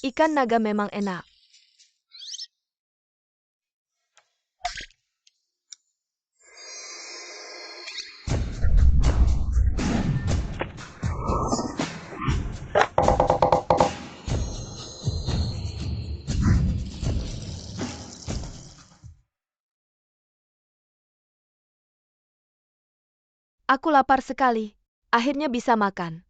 Ikan naga memang enak. Aku lapar sekali. Akhirnya bisa makan.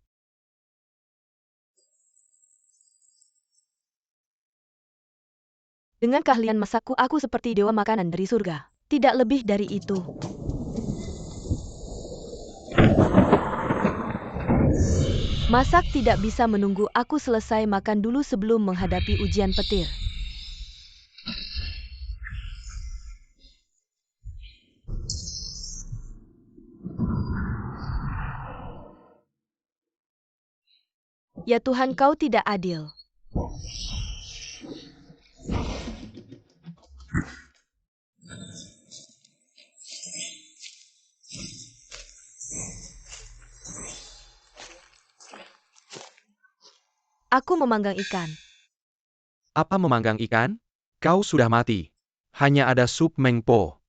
Dengan keahlian masakku, aku seperti dewa makanan dari surga. Tidak lebih dari itu. Masak tidak bisa menunggu, aku selesai makan dulu sebelum menghadapi ujian petir. Ya Tuhan, kau tidak adil. Aku memanggang ikan. Apa memanggang ikan? Kau sudah mati. Hanya ada sup mengpo.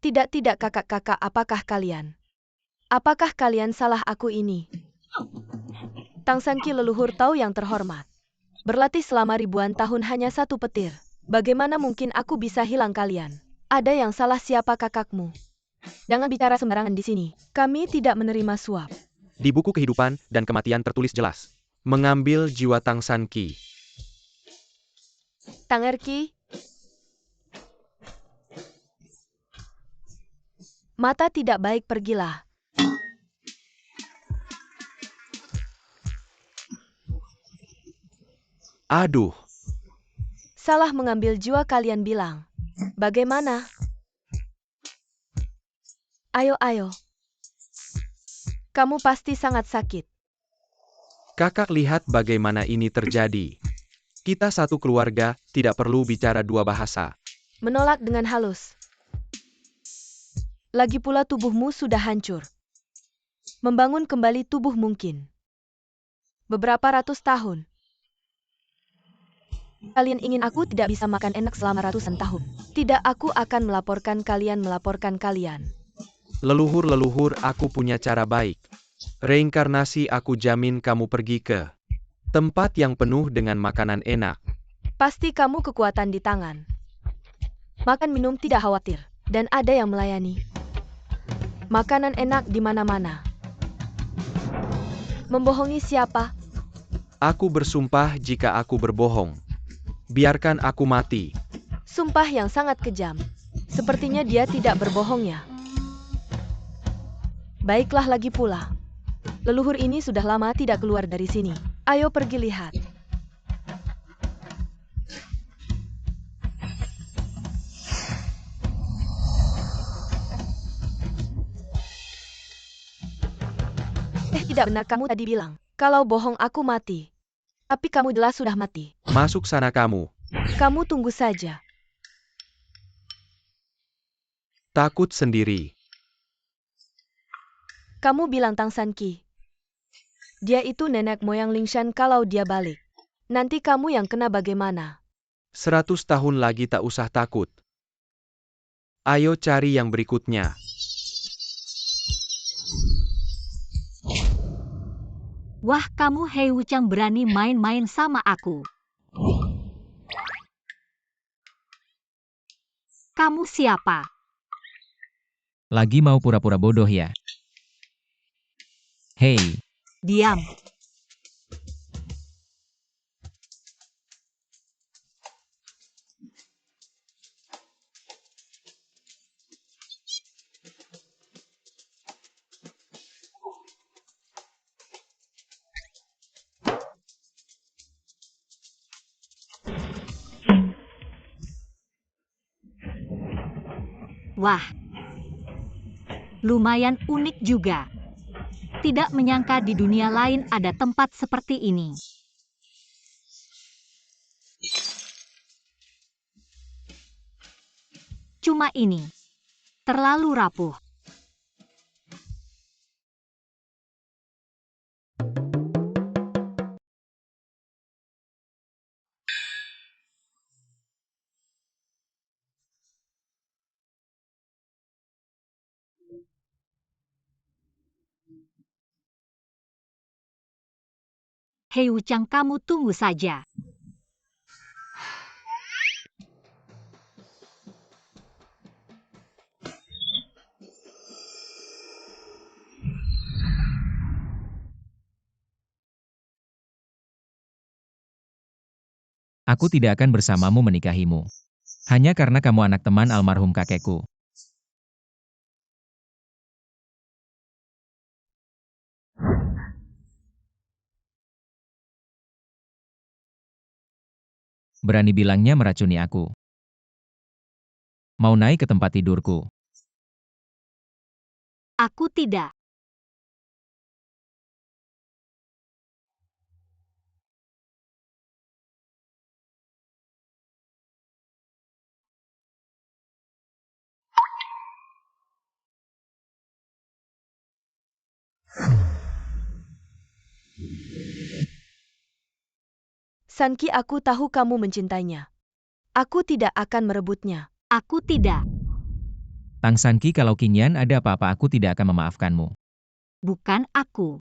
Tidak kakak-kakak, apakah kalian? Apakah kalian salah aku ini? Tang Sanqi leluhur Tao yang terhormat. Berlatih selama ribuan tahun hanya satu petir. Bagaimana mungkin aku bisa hilang kalian? Ada yang salah, siapa kakakmu? Jangan bicara sembarangan di sini. Kami tidak menerima suap. Di buku kehidupan dan kematian tertulis jelas. Mengambil jiwa Tang Sanqi. Tang Erki. Mata tidak baik, pergilah. Aduh. Salah mengambil jiwa, kalian bilang. Bagaimana? Ayo. Kamu pasti sangat sakit. Kakak lihat bagaimana ini terjadi. Kita satu keluarga, tidak perlu bicara dua bahasa. Menolak dengan halus. Lagi pula tubuhmu sudah hancur. Membangun kembali tubuh mungkin beberapa ratus tahun. Kalian ingin aku tidak bisa makan enak selama ratusan tahun? Tidak, aku akan melaporkan kalian. Leluhur, aku punya cara baik. Reinkarnasi, aku jamin kamu pergi ke tempat yang penuh dengan makanan enak. Pasti kamu kekuatan di tangan. Makan minum tidak khawatir. Dan ada yang melayani. Makanan enak di mana-mana. Membohongi siapa? Aku bersumpah jika aku berbohong. Biarkan aku mati. Sumpah yang sangat kejam. Sepertinya dia tidak berbohong ya. Baiklah, lagi pula. Leluhur ini sudah lama tidak keluar dari sini. Ayo pergi lihat. Tidak benar kamu tadi bilang, kalau bohong aku mati. Tapi kamu jelas sudah mati. Masuk sana kamu. Kamu tunggu saja. Takut sendiri. Kamu bilang Tang Sanqi. Dia itu nenek moyang Lingshan, kalau dia balik. Nanti kamu yang kena bagaimana? 100 tahun lagi tak usah takut. Ayo cari yang berikutnya. Wah, kamu Hei Wuchang berani main-main sama aku. Kamu siapa? Lagi mau pura-pura bodoh ya? Hei, Diam. Wah, lumayan unik juga. Tidak menyangka di dunia lain ada tempat seperti ini. Cuma ini. terlalu rapuh. Hei Wuchang, kamu tunggu saja. Aku tidak akan bersamamu menikahimu. Hanya karena kamu anak teman almarhum kakekku. Berani bilangnya meracuni aku. Mau naik ke tempat tidurku. Aku tidak. Sanki, aku tahu kamu mencintainya. Aku tidak akan merebutnya. Aku tidak. Tang Sanki, kalau Qingyan ada apa-apa aku tidak akan memaafkanmu. Bukan aku.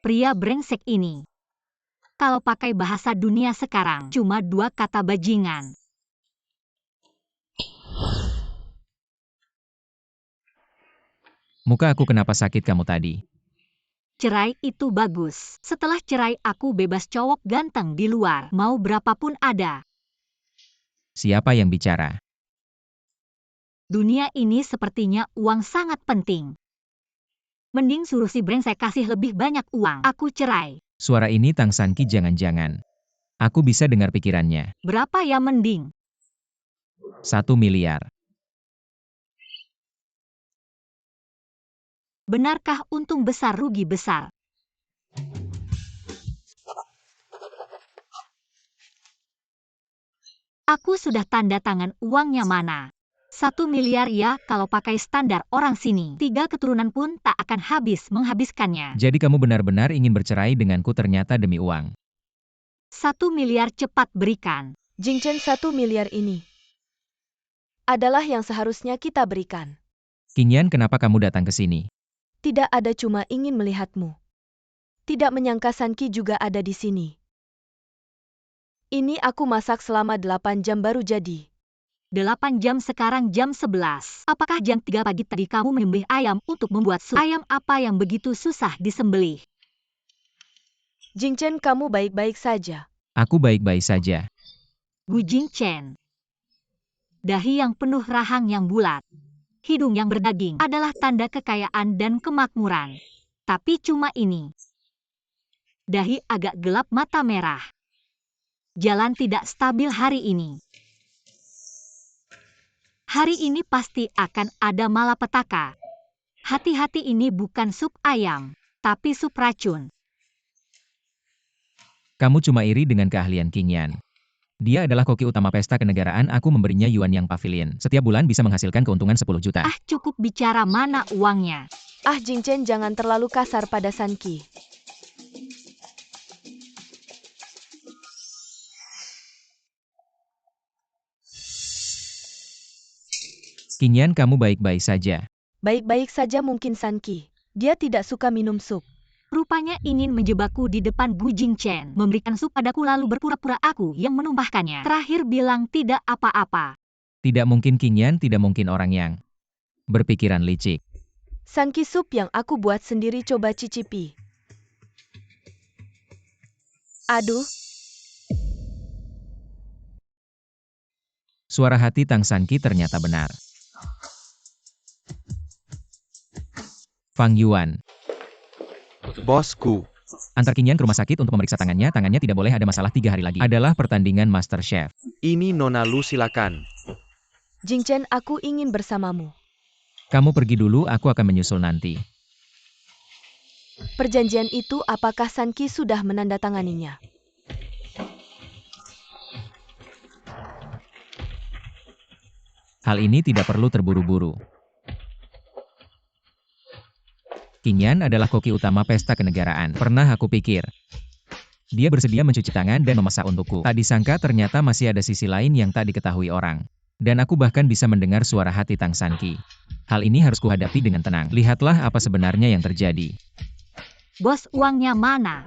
Pria brengsek ini. Kalau pakai bahasa dunia sekarang, cuma 2 kata bajingan. Muka aku kenapa sakit kamu tadi? Cerai itu bagus. Setelah cerai aku bebas cowok ganteng di luar. Mau berapapun ada. Siapa yang bicara? Dunia ini sepertinya uang sangat penting. Mending suruh si brengsek kasih lebih banyak uang. Aku cerai. Suara ini Tang Sanki, jangan-jangan. Aku bisa dengar pikirannya. Berapa ya mending? 1 miliar. Benarkah untung besar rugi besar? Aku sudah tanda tangan, uangnya mana? 1 miliar ya, kalau pakai standar orang sini. 3 keturunan pun tak akan habis menghabiskannya. Jadi kamu benar-benar ingin bercerai denganku ternyata demi uang. 1 miliar cepat berikan. Jingchen, 1 miliar ini adalah yang seharusnya kita berikan. Qingyan, kenapa kamu datang ke sini? Tidak ada, cuma ingin melihatmu. Tidak menyangka Sanki juga ada di sini. Ini aku masak selama 8 jam baru jadi. 8 jam sekarang jam 11. Apakah jam 3 pagi tadi kamu menyembelih ayam untuk membuat sup? Ayam apa yang begitu susah disembelih? Jingchen, kamu baik-baik saja. Aku baik-baik saja. Gu Jingchen. Dahi yang penuh rahang yang bulat. Hidung yang berdaging adalah tanda kekayaan dan kemakmuran. Tapi cuma ini. Dahi agak gelap, mata merah. Jalan tidak stabil hari ini. Hari ini pasti akan ada malapetaka. Hati-hati, ini bukan sup ayam, tapi sup racun. Kamu cuma iri dengan keahlian Qingyan. Dia adalah koki utama pesta kenegaraan, aku memberinya yuan yang pavilion. Setiap bulan bisa menghasilkan keuntungan 10 juta. Ah, cukup bicara, mana uangnya? Ah, Jingchen, jangan terlalu kasar pada Sanki. Qingyan, kamu baik-baik saja. Baik-baik saja mungkin Sanki. Dia tidak suka minum sup. Rupanya ingin menjebakku di depan Gu Jingchen. Memberikan sup padaku lalu berpura-pura aku yang menumpahkannya. Terakhir bilang tidak apa-apa. Tidak mungkin Qingyan, tidak mungkin orang yang berpikiran licik. Sanki, sup yang aku buat sendiri, coba cicipi. Aduh. Suara hati Tang Sanki ternyata benar. Fang Yuan. Bosku. Antar Qingyan ke rumah sakit untuk memeriksa tangannya. Tangannya tidak boleh ada masalah 3 hari lagi. Adalah pertandingan Master Chef. Ini Nona Lu, silakan. Jingchen, aku ingin bersamamu. Kamu pergi dulu, aku akan menyusul nanti. Perjanjian itu apakah Sanki sudah menandatanganinya? Hal ini tidak perlu terburu-buru. Qingyan adalah koki utama pesta kenegaraan. Pernah aku pikir. Dia bersedia mencuci tangan dan memasak untukku. Tak disangka ternyata masih ada sisi lain yang tak diketahui orang. Dan aku bahkan bisa mendengar suara hati Tang Sanqi. Hal ini harus kuhadapi dengan tenang. Lihatlah apa sebenarnya yang terjadi. Bos, uangnya mana?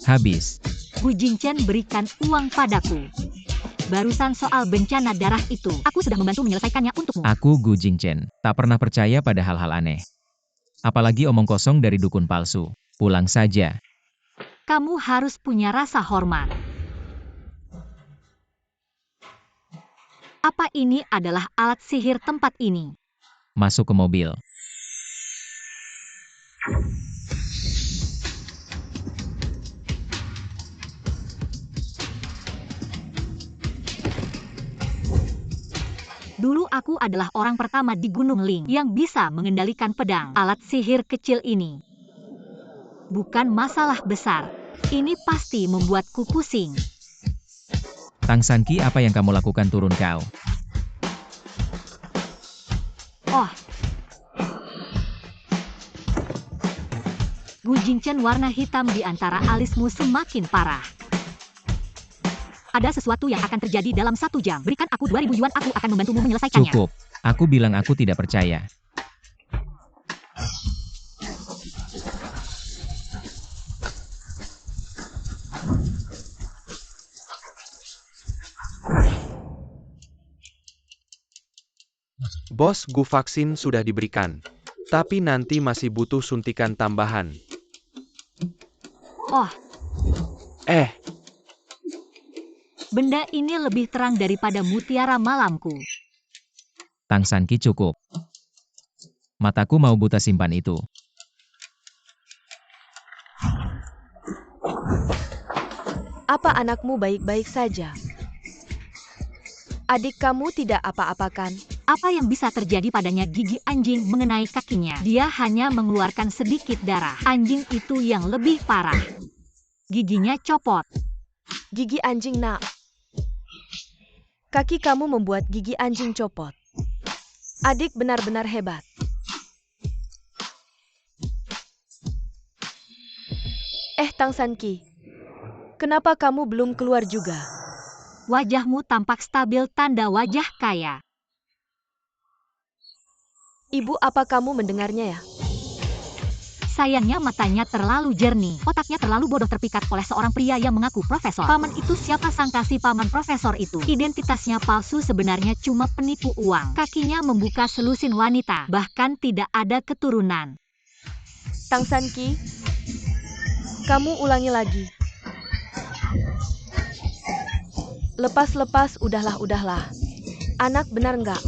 Habis. Gu Jingchen berikan uang padaku. Barusan soal bencana darah itu, aku sudah membantu menyelesaikannya untukmu. Aku Gu Jingchen, tak pernah percaya pada hal-hal aneh. Apalagi omong kosong dari dukun palsu. Pulang saja. Kamu harus punya rasa hormat. Apa ini adalah alat sihir tempat ini? Masuk ke mobil. Dulu aku adalah orang pertama di Gunung Ling yang bisa mengendalikan pedang. Alat sihir kecil ini bukan masalah besar. Ini pasti membuatku pusing. Tang Sanqi, apa yang kamu lakukan? Turun kau. Oh. Gu Jingchen, warna hitam di antara alismu semakin parah. Ada sesuatu yang akan terjadi dalam 1 jam. Berikan aku 2.000 yuan, aku akan membantumu menyelesaikannya. Cukup. Aku bilang aku tidak percaya. Bos, Gu vaksin sudah diberikan. Tapi nanti masih butuh suntikan tambahan. Oh. Eh, Benda ini lebih terang daripada mutiara malamku. Tang Sanqi, cukup. Mataku mau buta, simpan itu. Apa anakmu baik-baik saja? Adik kamu tidak apa-apakan? Apa yang bisa terjadi padanya? Gigi anjing mengenai kakinya. Dia hanya mengeluarkan sedikit darah. Anjing itu yang lebih parah. Giginya copot. Gigi anjing, nak. Kaki kamu membuat gigi anjing copot. Adik benar-benar hebat. Tang Sanqi, kenapa kamu belum keluar juga? Wajahmu tampak stabil, tanda wajah kaya. Ibu, apa kamu mendengarnya ya? Sayangnya matanya terlalu jernih, otaknya terlalu bodoh, terpikat oleh seorang pria yang mengaku profesor. Paman itu siapa? Sangka si paman profesor itu identitasnya palsu, sebenarnya cuma penipu uang. Kakinya membuka selusin wanita, bahkan tidak ada keturunan. Tang Sanqi, kamu ulangi lagi. Lepas-lepas, udahlah. Anak benar nggak?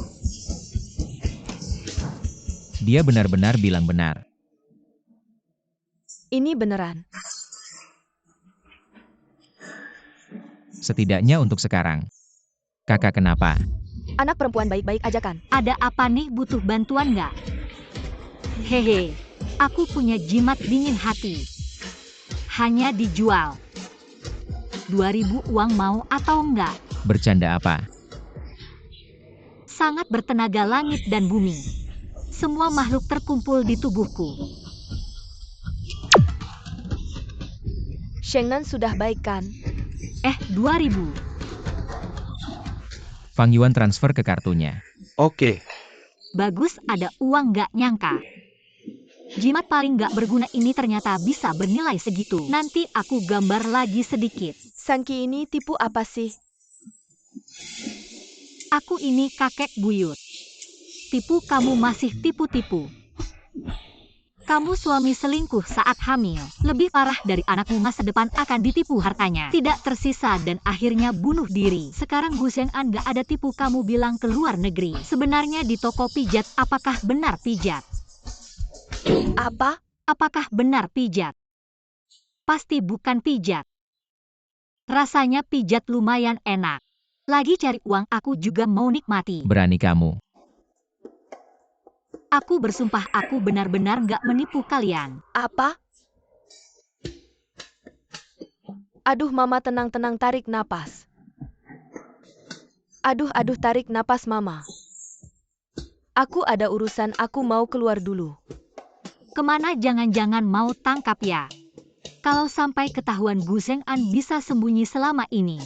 Dia benar-benar bilang benar. Ini beneran. Setidaknya untuk sekarang. Kakak kenapa? Anak perempuan baik-baik aja kan? Ada apa nih, butuh bantuan nggak? Hehe, aku punya jimat dingin hati. Hanya dijual. 2.000 uang, mau atau enggak? Bercanda apa? Sangat bertenaga, langit dan bumi. Semua makhluk terkumpul di tubuhku. Shengnan sudah baik kan? 2.000. Fang Yuan transfer ke kartunya. oke. Bagus, ada uang, nggak nyangka. Jimat paling nggak berguna ini ternyata bisa bernilai segitu. Nanti aku gambar lagi sedikit. Sanqi ini tipu apa sih? Aku ini kakek buyut. Tipu kamu masih tipu-tipu. Kamu suami selingkuh saat hamil. Lebih parah dari anakmu, masa depan akan ditipu hartanya. Tidak tersisa dan akhirnya bunuh diri. Sekarang Gu Sheng'an gak ada tipu, kamu bilang ke luar negeri. Sebenarnya di toko pijat, apakah benar pijat? Apa? Apakah benar pijat? pasti bukan pijat. Rasanya pijat lumayan enak. Lagi cari uang aku juga mau nikmati. Berani kamu. Aku bersumpah aku benar-benar nggak menipu kalian. Apa? Aduh Mama, tenang-tenang, tarik napas. Aduh, tarik napas Mama. Aku ada urusan, aku mau keluar dulu. Kemana, jangan-jangan mau tangkap ya? Kalau sampai ketahuan Gu Zheng'an bisa sembunyi selama ini.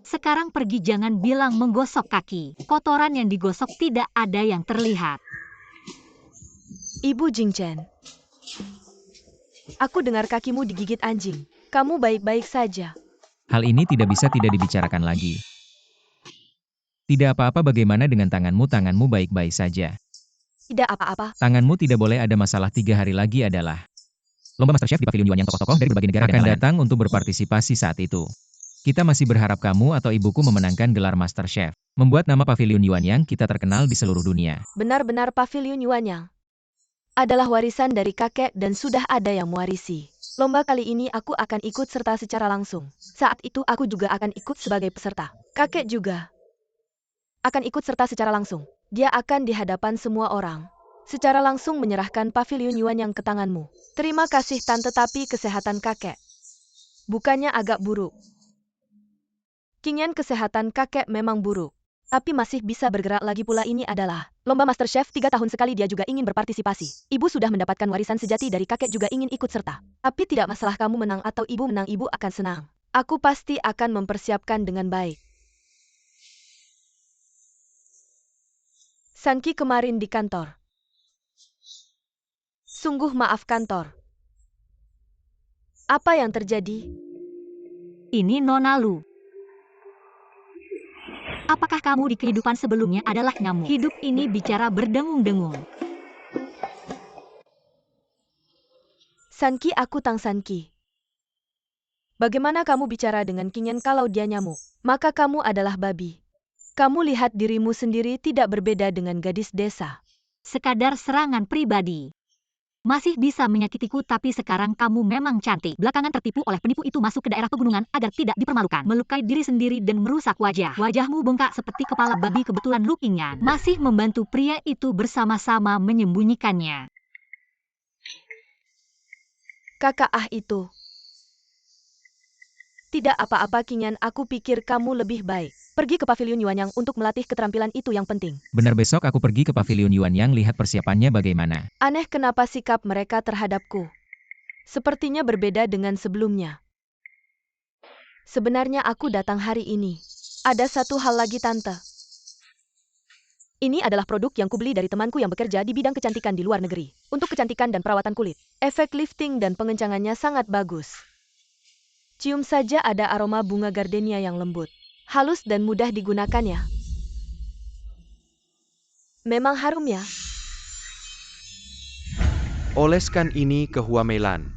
Sekarang pergi, jangan bilang menggosok kaki. Kotoran yang digosok tidak ada yang terlihat. Ibu Jingchen. Aku dengar kakimu digigit anjing. Kamu baik-baik saja. Hal ini tidak bisa tidak dibicarakan lagi. Tidak apa-apa, bagaimana dengan tanganmu? Tanganmu baik-baik saja. Tidak apa-apa. Tanganmu tidak boleh ada masalah. 3 hari lagi adalah lomba MasterChef di Pavilion Yuan yang tokoh-tokoh dari berbagai negara akan datang untuk berpartisipasi saat itu. Kita masih berharap kamu atau ibuku memenangkan gelar MasterChef. Membuat nama Pavilion Yuan yang kita terkenal di seluruh dunia. Benar-benar Pavilion Yuanyang adalah warisan dari kakek dan sudah ada yang mewarisi. Lomba kali ini aku akan ikut serta secara langsung. Saat itu aku juga akan ikut sebagai peserta. Kakek juga akan ikut serta secara langsung. Dia akan di hadapan semua orang secara langsung menyerahkan Pavilion Yuanyang ke tanganmu. Terima kasih Tante, tapi kesehatan kakek bukannya agak buruk. Qingyan, kesehatan kakek memang buruk, tapi masih bisa bergerak lagi pula. Ini adalah lomba MasterChef 3 tahun sekali, dia juga ingin berpartisipasi. Ibu sudah mendapatkan warisan sejati dari kakek, juga ingin ikut serta. Tapi tidak masalah, kamu menang atau ibu menang, ibu akan senang. Aku pasti akan mempersiapkan dengan baik. Sanki kemarin di kantor. Sungguh maaf kantor. Apa yang terjadi? Ini Nona Lu. Apakah kamu di kehidupan sebelumnya adalah nyamuk? Hidup ini bicara berdengung-dengung. Sanki, aku Tang Sanki. Bagaimana kamu bicara dengan Qingyan kalau dia nyamuk? Maka kamu adalah babi. Kamu lihat dirimu sendiri tidak berbeda dengan gadis desa. Sekadar serangan pribadi. Masih bisa menyakitiku, tapi sekarang kamu memang cantik. Belakangan tertipu oleh penipu itu, masuk ke daerah pegunungan agar tidak dipermalukan. Melukai diri sendiri dan merusak wajah. Wajahmu bengkak seperti kepala babi. Kebetulan Lu Qingyan masih membantu pria itu bersama-sama menyembunyikannya. Kakak itu. Tidak apa-apa Qingyan, aku pikir kamu lebih baik pergi ke Pavilion Yuanyang untuk melatih keterampilan itu yang penting. Benar, besok aku pergi ke Pavilion Yuan yang lihat persiapannya bagaimana. Aneh kenapa sikap mereka terhadapku sepertinya berbeda dengan sebelumnya. Sebenarnya aku datang hari ini. Ada satu hal lagi Tante. Ini adalah produk yang kubeli dari temanku yang bekerja di bidang kecantikan di luar negeri. Untuk kecantikan dan perawatan kulit. Efek lifting dan pengencangannya sangat bagus. Cium saja ada aroma bunga gardenia yang lembut. Halus dan mudah digunakan ya. Memang harum ya. Oleskan ini ke Huamelan.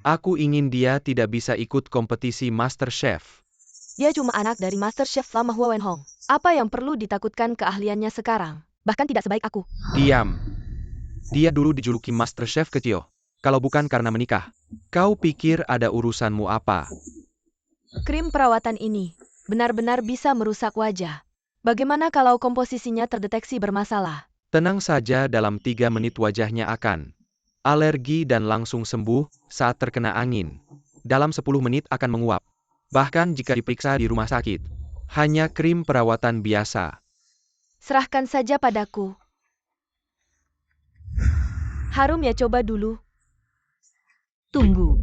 Aku ingin dia tidak bisa ikut kompetisi MasterChef. Dia cuma anak dari MasterChef lama Hua Wenhong. Apa yang perlu ditakutkan keahliannya sekarang? Bahkan tidak sebaik aku. Diam. Dia dulu dijuluki MasterChef kecil. Kalau bukan karena menikah, kau pikir ada urusanmu apa? Krim perawatan ini benar-benar bisa merusak wajah. Bagaimana kalau komposisinya terdeteksi bermasalah? Tenang saja, dalam 3 menit wajahnya akan alergi dan langsung sembuh saat terkena angin. Dalam 10 menit akan menguap. Bahkan jika diperiksa di rumah sakit. Hanya krim perawatan biasa. Serahkan saja padaku. Harum ya, coba dulu. Tunggu.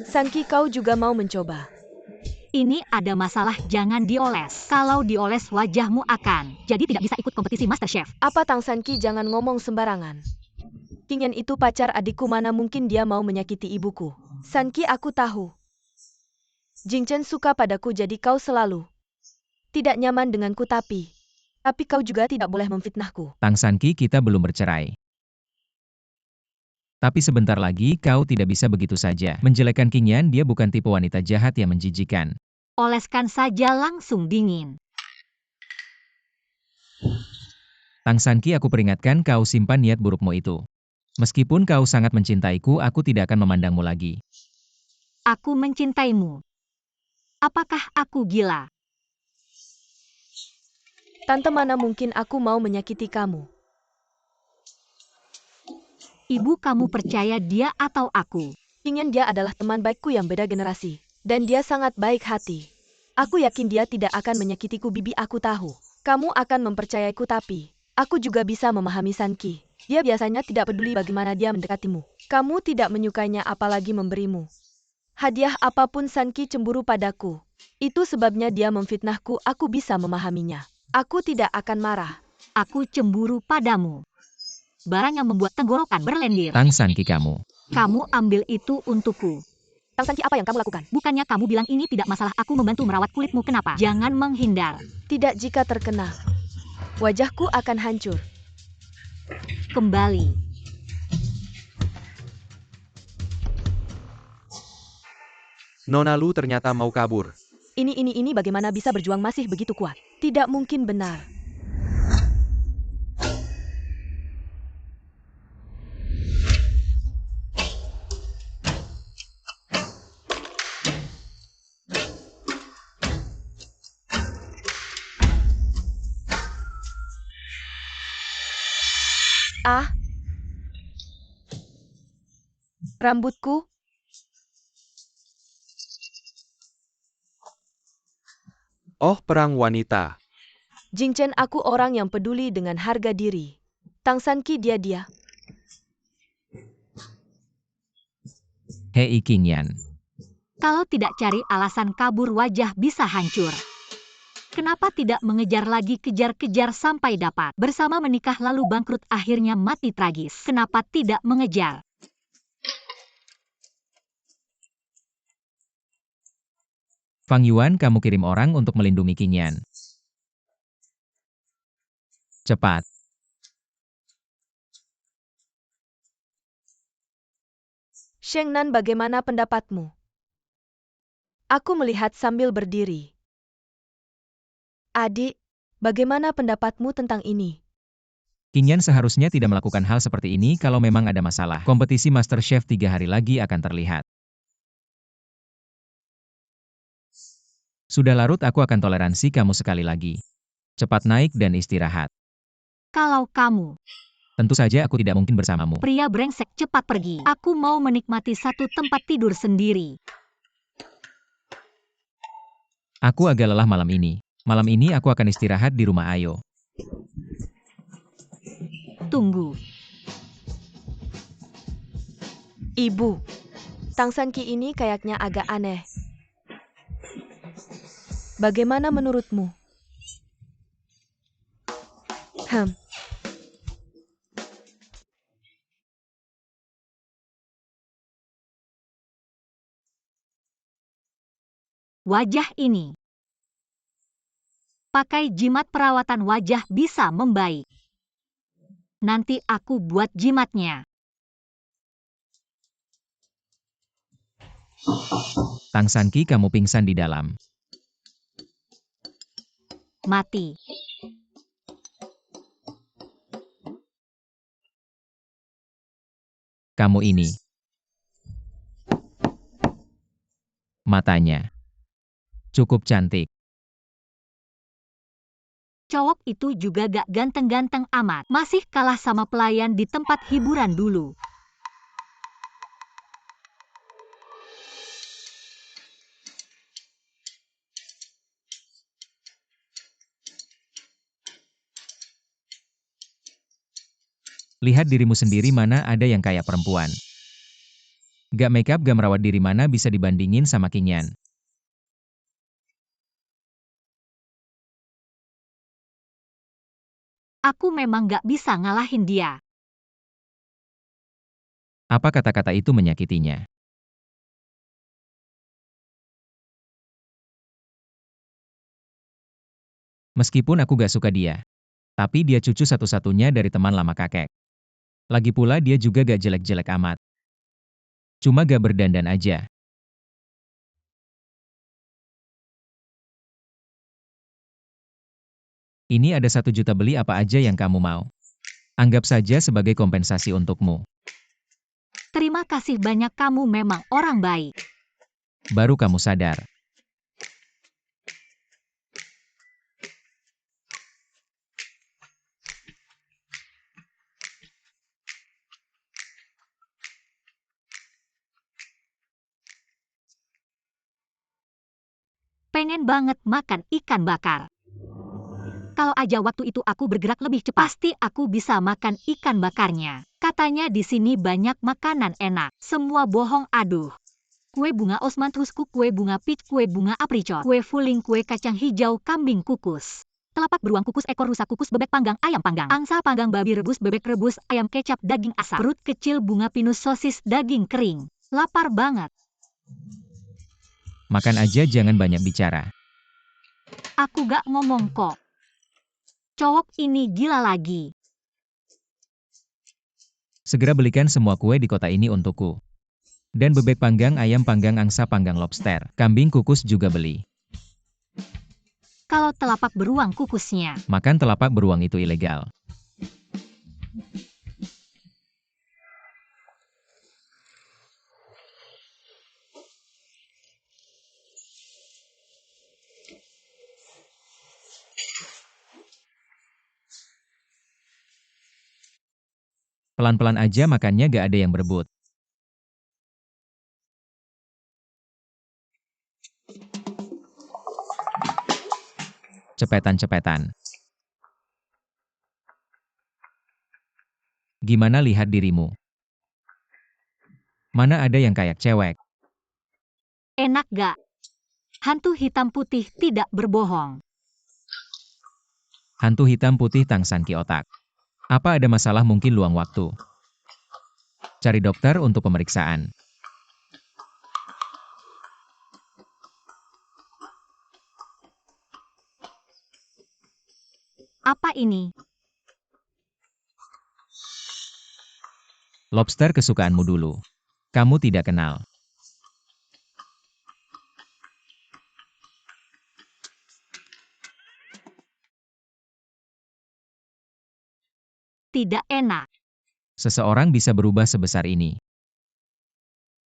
Sanki, kau juga mau mencoba? Ini ada masalah, jangan dioles. Kalau dioles wajahmu akan jadi tidak bisa ikut kompetisi MasterChef. Apa Tang Sanki, jangan ngomong sembarangan. Qingyan itu pacar adikku, mana mungkin dia mau menyakiti ibuku. Sanki, aku tahu. Jingchen suka padaku, jadi kau selalu tidak nyaman denganku, tapi kau juga tidak boleh memfitnahku. Tang Sanki, kita belum bercerai. Tapi sebentar lagi kau tidak bisa begitu saja menjelekkan Qingyan, dia bukan tipe wanita jahat yang menjijikan. Oleskan saja langsung dingin. Tang Sanki, aku peringatkan kau, simpan niat burukmu itu. Meskipun kau sangat mencintaiku, aku tidak akan memandangmu lagi. Aku mencintaimu. Apakah aku gila? Tante, mana mungkin aku mau menyakiti kamu? Ibu kamu percaya dia atau aku? Ingin dia adalah teman baikku yang beda generasi. Dan dia sangat baik hati. Aku yakin dia tidak akan menyakitiku, Bibi. Aku tahu. Kamu akan mempercayaiku, tapi aku juga bisa memahami Sanki. Dia biasanya tidak peduli bagaimana dia mendekatimu. Kamu tidak menyukainya apalagi memberimu hadiah apapun. Sanki cemburu padaku. Itu sebabnya dia memfitnahku. Aku bisa memahaminya. Aku tidak akan marah. Aku cemburu padamu. Barang yang membuat tenggorokan berlendir. Tang Sanki, kamu. Kamu ambil itu untukku. Tang Sanki, apa yang kamu lakukan? Bukannya kamu bilang ini tidak masalah aku membantu merawat kulitmu, kenapa? Jangan menghindar. Tidak, jika terkena, wajahku akan hancur. Kembali. Nona Lu ternyata mau kabur. Ini bagaimana bisa berjuang masih begitu kuat? Tidak mungkin benar. Ah. Rambutku. Oh, perang wanita. Jing Chen, aku orang yang peduli dengan harga diri. Tang Sanki, dia. Hei Qingyan. Kalau tidak cari alasan kabur, wajah bisa hancur. Kenapa tidak mengejar lagi, kejar-kejar sampai dapat? Bersama menikah lalu bangkrut, akhirnya mati tragis. Kenapa tidak mengejar? Fang Yuan, kamu kirim orang untuk melindungi Qingyan. Cepat. Sheng Nan, bagaimana pendapatmu? Aku melihat sambil berdiri. Adik, bagaimana pendapatmu tentang ini? Qingyan seharusnya tidak melakukan hal seperti ini kalau memang ada masalah. Kompetisi MasterChef 3 hari lagi akan terlihat. Sudah larut, aku akan toleransi kamu sekali lagi. Cepat naik dan istirahat. Kalau kamu, Tentu saja aku tidak mungkin bersamamu. pria brengsek, cepat pergi. Aku mau menikmati satu tempat tidur sendiri. Aku agak lelah malam ini. Malam ini aku akan istirahat di rumah Ayo. Tunggu. Ibu, Tang Sanki ini kayaknya agak aneh. Bagaimana menurutmu? Wajah ini. Pakai jimat perawatan wajah bisa membaik. Nanti aku buat jimatnya. Tang Sanki, kamu pingsan di dalam. Mati. Kamu ini. Matanya. Cukup cantik. Cowok itu juga gak ganteng-ganteng amat. Masih kalah sama pelayan di tempat hiburan dulu. Lihat dirimu sendiri, mana ada yang kayak perempuan. Gak makeup, gak merawat diri, mana bisa dibandingin sama Qingyan. Aku memang gak bisa ngalahin dia. Apa kata-kata itu menyakitinya? Meskipun aku gak suka dia. Tapi dia cucu satu-satunya dari teman lama kakek. Lagi pula dia juga gak jelek-jelek amat. Cuma gak berdandan aja. Ini ada 1 juta, beli apa aja yang kamu mau. Anggap saja sebagai kompensasi untukmu. Terima kasih banyak, kamu memang orang baik. Baru kamu sadar. Pengen banget makan ikan bakar. Kalau aja waktu itu aku bergerak lebih cepat, pasti aku bisa makan ikan bakarnya. Katanya di sini banyak makanan enak. Semua bohong, aduh. Kue bunga Osman Tusku, kue bunga peach, kue bunga apricot, kue fuling, kue kacang hijau, kambing kukus. Telapak beruang kukus, ekor rusa kukus, bebek panggang, ayam panggang, angsa panggang, babi rebus, bebek rebus, ayam kecap, daging asap, perut kecil, bunga pinus, sosis, daging kering. Lapar banget. Makan aja, jangan banyak bicara. Aku gak ngomong kok. Cowok ini gila lagi. Segera belikan semua kue di kota ini untukku. Dan bebek panggang, ayam panggang, angsa panggang, lobster, kambing kukus juga beli. Kalau telapak beruang kukusnya. Makan telapak beruang itu ilegal. Pelan-pelan aja makannya, gak ada yang berebut. Cepetan-cepetan. Gimana lihat dirimu? Mana ada yang kayak cewek? Enak gak? Hantu hitam putih tidak berbohong. Hantu hitam putih Tangsanki otak. Apa ada masalah, mungkin luang waktu. Cari dokter untuk pemeriksaan. Apa ini? Lobster kesukaanmu dulu. Kamu tidak kenal. Tidak enak. Seseorang bisa berubah sebesar ini.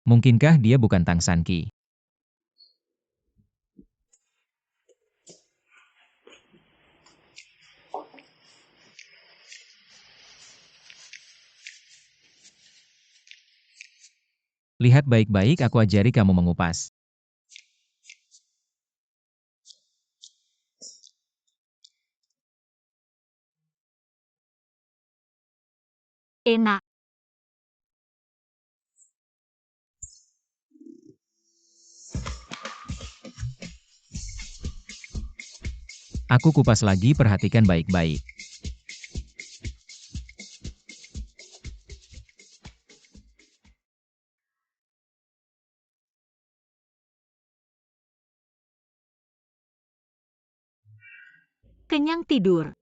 Mungkinkah dia bukan Tangsanki? Lihat baik-baik, aku ajari kamu mengupas. Enak. Aku kupas lagi, perhatikan baik-baik. Kenyang tidur.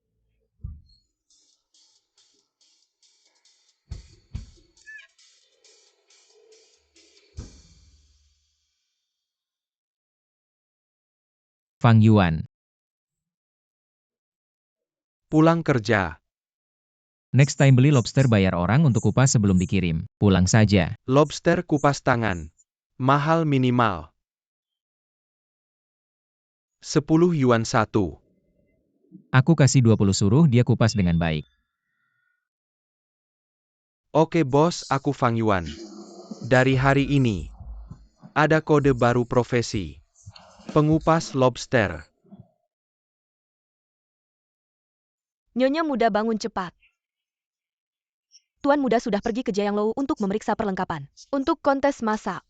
Fang Yuan. Pulang kerja. Next time beli lobster, bayar orang untuk kupas sebelum dikirim. Pulang saja. Lobster kupas tangan. Mahal minimal 10 yuan 1. Aku kasih 20, suruh dia kupas dengan baik. Oke bos, aku Fang Yuan. Dari hari ini, ada kode baru profesi. Pengupas lobster. Nyonya muda, bangun cepat. Tuan muda sudah pergi ke Jianglou untuk memeriksa perlengkapan. Untuk kontes masak.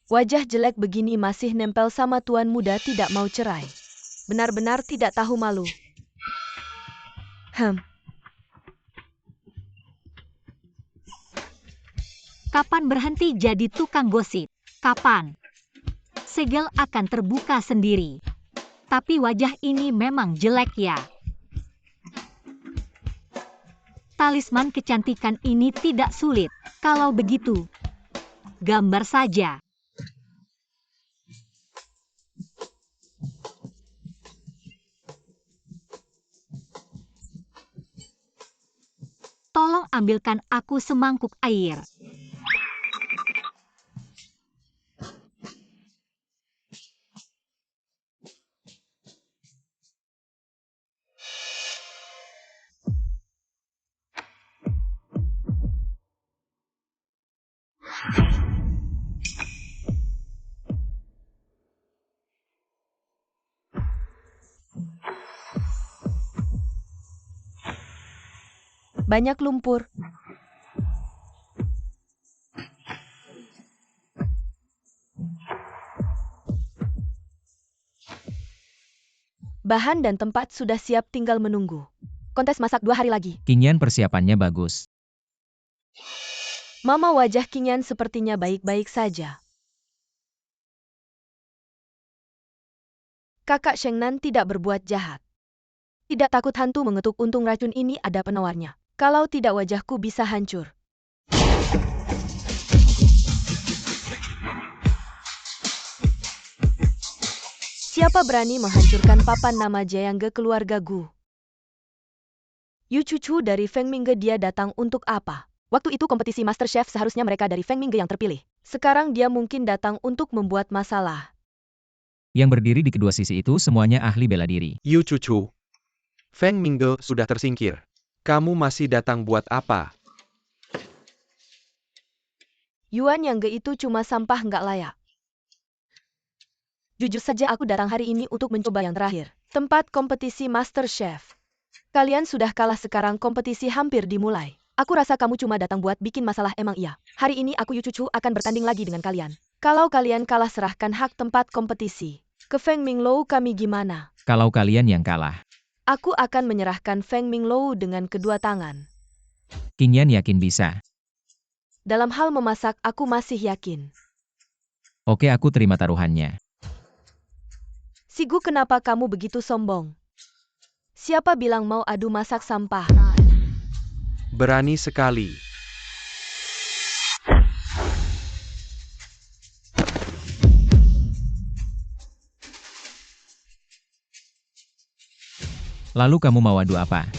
Wajah jelek begini masih nempel sama tuan muda, tidak mau cerai. Benar-benar tidak tahu malu. Kapan berhenti jadi tukang gosip? Kapan? Segel akan terbuka sendiri. Tapi wajah ini memang jelek ya. Talisman kecantikan ini tidak sulit. Kalau begitu, gambar saja. ambilkan aku semangkuk air. Banyak lumpur. Bahan dan tempat sudah siap, tinggal menunggu. Kontes masak 2 hari lagi. Qingyan persiapannya bagus. Mama, wajah Qingyan sepertinya baik-baik saja. Kakak Shengnan tidak berbuat jahat. Tidak takut hantu mengetuk, untung racun ini ada penawarnya. Kalau tidak wajahku bisa hancur. Siapa berani menghancurkan papan nama Jiangge keluarga Gu? Yu cucu dari Feng Mingge, dia datang untuk apa? Waktu itu kompetisi Master Chef, seharusnya mereka dari Feng Mingge yang terpilih. Sekarang dia mungkin datang untuk membuat masalah. Yang berdiri di kedua sisi itu semuanya ahli bela diri. Yu cucu. Feng Mingge sudah tersingkir. Kamu masih datang buat apa? Yuan Yang Ge itu cuma sampah nggak layak. Jujur saja aku datang hari ini untuk mencoba yang terakhir. Tempat kompetisi Master Chef. Kalian sudah kalah, sekarang kompetisi hampir dimulai. Aku rasa kamu cuma datang buat bikin masalah, emang iya. Hari ini aku Yu cucu akan bertanding lagi dengan kalian. Kalau kalian kalah, serahkan hak tempat kompetisi ke Feng Minglou. Kami gimana? Kalau kalian yang kalah, Aku akan menyerahkan Feng Minglou dengan kedua tangan. Qingyan yakin bisa. Dalam hal memasak, aku masih yakin. Oke, aku terima taruhannya. Si Gu, kenapa kamu begitu sombong? Siapa bilang mau adu masak sampah? Berani sekali. Lalu kamu mau adu apa?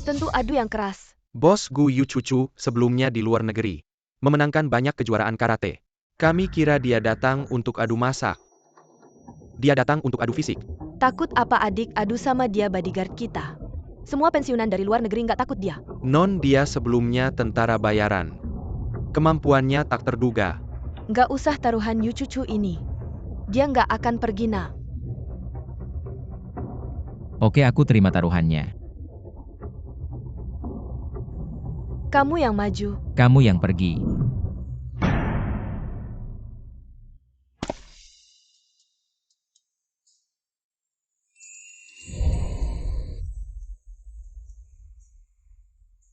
Tentu adu yang keras. Bos Gu Yu cucu sebelumnya di luar negeri. Memenangkan banyak kejuaraan karate. Kami kira dia datang untuk adu masak. Dia datang untuk adu fisik. Takut apa adik adu sama dia, bodyguard kita? Semua pensiunan dari luar negeri nggak takut dia. Non, dia sebelumnya tentara bayaran. Kemampuannya tak terduga. Nggak usah taruhan Yu cucu ini. Dia nggak akan pergi, nak. Oke, aku terima taruhannya. Kamu yang maju. Kamu yang pergi.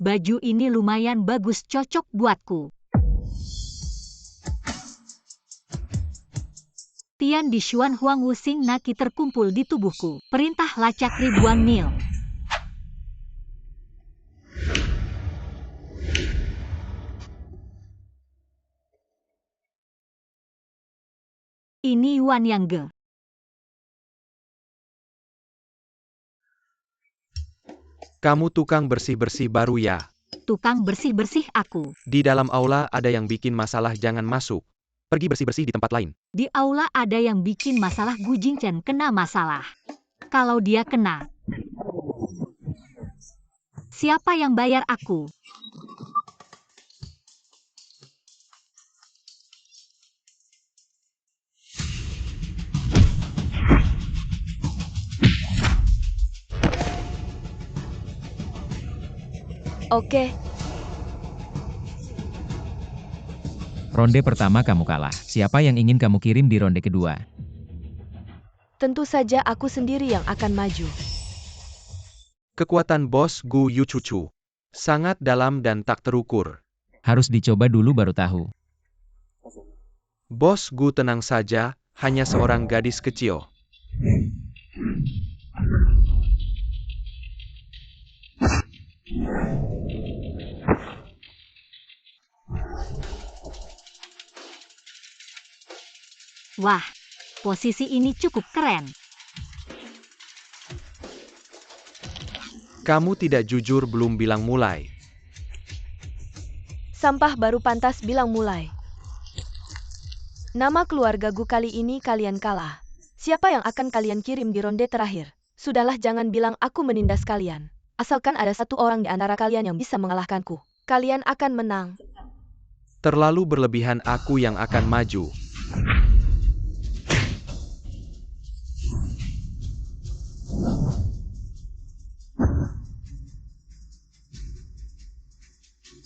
Baju ini lumayan bagus, cocok buatku. Tian di Xuan Huang Wuxing Naki terkumpul di tubuhku. Perintah lacak ribuan mil. Ini Yuan Yang Ge. Kamu tukang bersih-bersih baru ya? Tukang bersih-bersih aku. Di dalam aula ada yang bikin masalah, jangan masuk. Pergi bersih-bersih di tempat lain. Di aula ada yang bikin masalah, Gu Jingchen kena masalah. Kalau dia kena, siapa yang bayar aku? Oke. Ronde pertama kamu kalah. Siapa yang ingin kamu kirim di ronde kedua? Tentu saja aku sendiri yang akan maju. Kekuatan Bos Gu Yu cucu sangat dalam dan tak terukur. Harus dicoba dulu baru tahu. Bos Gu, tenang saja, hanya seorang gadis kecil. Wah, posisi ini cukup keren. Kamu tidak jujur, belum bilang mulai. Sampah baru pantas bilang mulai. Nama keluarga Gu kali ini kalian kalah. Siapa yang akan kalian kirim di ronde terakhir? Sudahlah jangan bilang aku menindas kalian. Asalkan ada satu orang di antara kalian yang bisa mengalahkanku. Kalian akan menang. Terlalu berlebihan aku yang akan maju.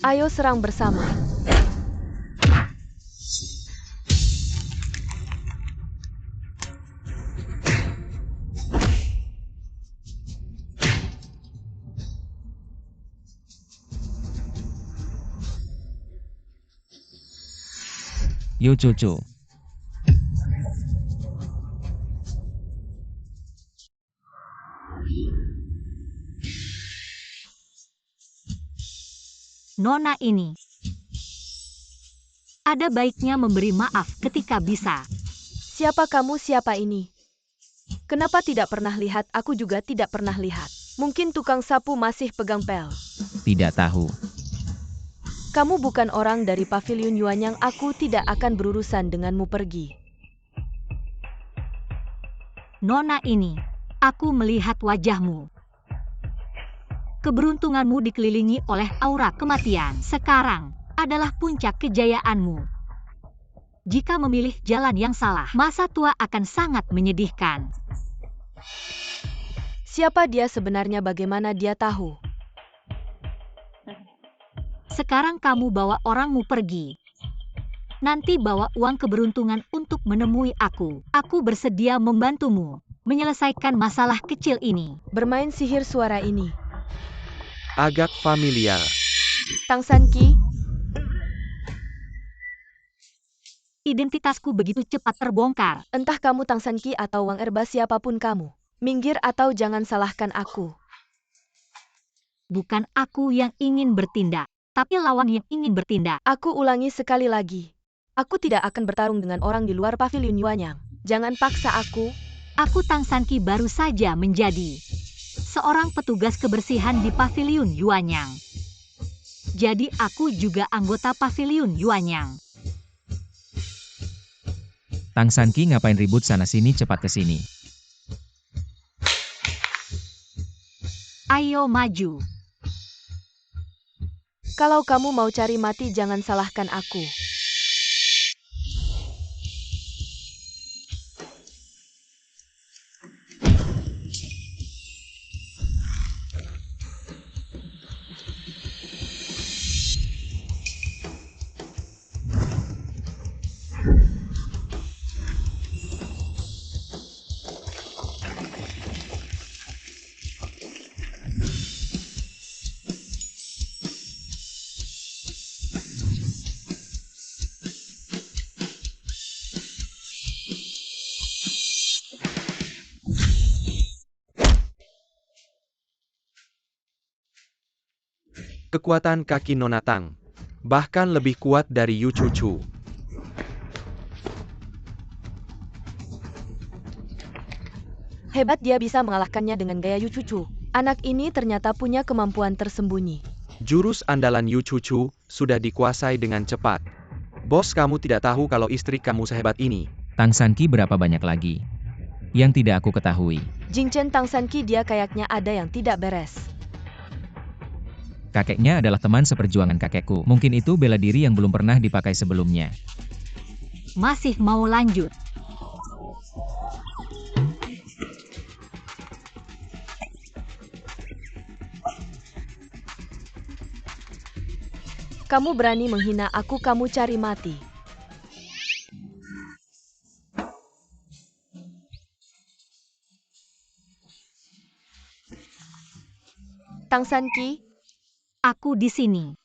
Ayo serang bersama. Yu Cucu. Nona ini. Ada baiknya memberi maaf ketika bisa. Siapa kamu, siapa ini? Kenapa tidak pernah lihat? Aku juga tidak pernah lihat. Mungkin tukang sapu masih pegang pel. Tidak tahu. Kamu bukan orang dari pavilion Yuanyang. Aku tidak akan berurusan denganmu, pergi. Nona ini. Aku melihat wajahmu. Keberuntunganmu dikelilingi oleh aura kematian. Sekarang adalah puncak kejayaanmu. Jika memilih jalan yang salah, masa tua akan sangat menyedihkan. Siapa dia sebenarnya? Bagaimana dia tahu? Sekarang kamu bawa orangmu pergi. Nanti bawa uang keberuntungan untuk menemui aku. Aku bersedia membantumu menyelesaikan masalah kecil ini. Bermain sihir suara ini. Agak familiar. Tang San Qi, Identitasku begitu cepat terbongkar. entah kamu Tang San Qi atau Wang Erba, siapapun kamu. Minggir atau jangan salahkan aku. Bukan aku yang ingin bertindak, tapi lawan yang ingin bertindak. Aku ulangi sekali lagi. Aku tidak akan bertarung dengan orang di luar pavilion Yuanyang. Jangan paksa aku. Aku Tang San Qi baru saja menjadi seorang petugas kebersihan di pavilion Yuanyang. Jadi aku juga anggota pavilion Yuanyang. Tang San Qi ngapain ribut sana-sini, cepat ke sini. Ayo maju. Kalau kamu mau cari mati, jangan salahkan aku. Kekuatan kaki Nona Tang. Bahkan lebih kuat dari Yu Cucu. Hebat, dia bisa mengalahkannya dengan gaya Yu Cucu. Anak ini ternyata punya kemampuan tersembunyi. Jurus andalan Yu Cucu sudah dikuasai dengan cepat. Bos, kamu tidak tahu kalau istri kamu sehebat ini. Tang San Qi berapa banyak lagi? Yang tidak aku ketahui. Jingchen Tang San Qi, dia kayaknya ada yang tidak beres. Kakeknya adalah teman seperjuangan kakekku. Mungkin itu bela diri yang belum pernah dipakai sebelumnya. Masih mau lanjut? Kamu berani menghina aku, kamu cari mati. Tang San Qi, Aku di sini.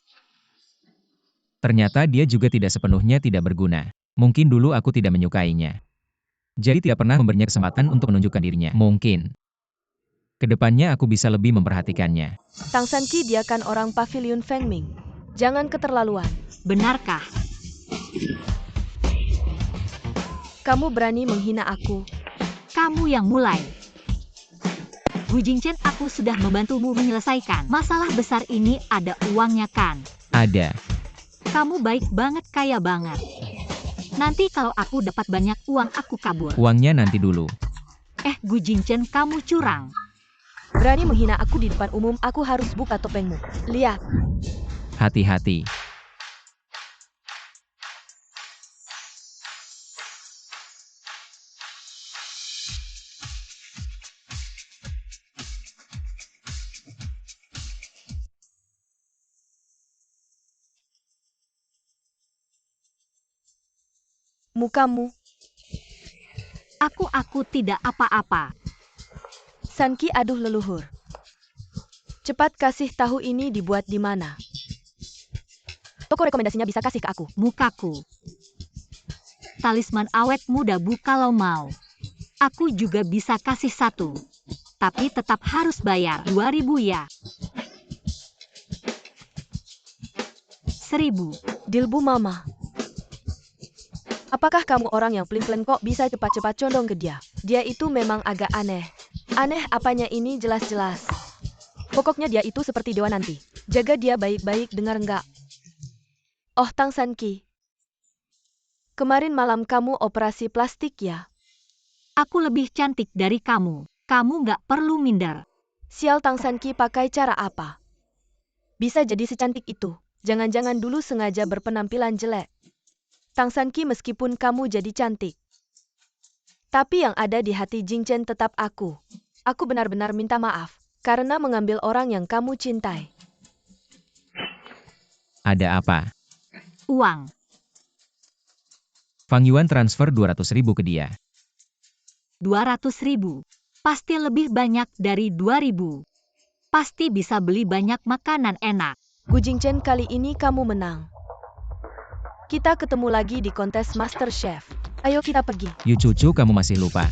Ternyata dia juga tidak sepenuhnya tidak berguna. Mungkin dulu aku tidak menyukainya. Jadi tidak pernah memberinya kesempatan untuk menunjukkan dirinya. Mungkin kedepannya aku bisa lebih memperhatikannya. Tang San Qi, dia kan orang pavilion Fengming. Jangan keterlaluan. Benarkah? Kamu berani menghina aku. Kamu yang mulai. Gu Jingchen, aku sudah membantumu menyelesaikan masalah besar ini. Ada uangnya kan? Ada. Kamu baik banget, kaya banget. Nanti kalau aku dapat banyak uang, aku kabur. Uangnya nanti dulu. Gu Jingchen, kamu curang. Berani menghina aku di depan umum, aku harus buka topengmu. Lihat. Hati-hati. Mukamu. Aku tidak apa-apa. Sanki, aduh leluhur. Cepat kasih tahu ini dibuat di mana. Toko rekomendasinya bisa kasih ke aku. Mukaku. Talisman awet muda Bu, kalau mau. Aku juga bisa kasih 1. Tapi tetap harus bayar 2.000 ya. 1.000. Deal Bu Mama. Apakah kamu orang yang pelin-pelan kok bisa cepat-cepat condong ke dia? Dia itu memang agak aneh. Aneh apanya ini jelas-jelas. Pokoknya dia itu seperti dewa nanti. Jaga dia baik-baik, dengar enggak? Oh Tang Sanki. Kemarin malam kamu operasi plastik ya? Aku lebih cantik dari kamu. Kamu nggak perlu minder. Sial, Tang Sanki pakai cara apa? Bisa jadi secantik itu. Jangan-jangan dulu sengaja berpenampilan jelek. Tang Sanki, meskipun kamu jadi cantik, tapi yang ada di hati Jingchen tetap aku. Aku benar-benar minta maaf karena mengambil orang yang kamu cintai. Ada apa? Uang. Fang Yuan transfer 200.000 ke dia. 200.000. Pasti lebih banyak dari 2.000. Pasti bisa beli banyak makanan enak. Gu Jingchen, kali ini kamu menang. Kita ketemu lagi di kontes Master Chef. Ayo kita pergi. Yu cucu, kamu masih lupa.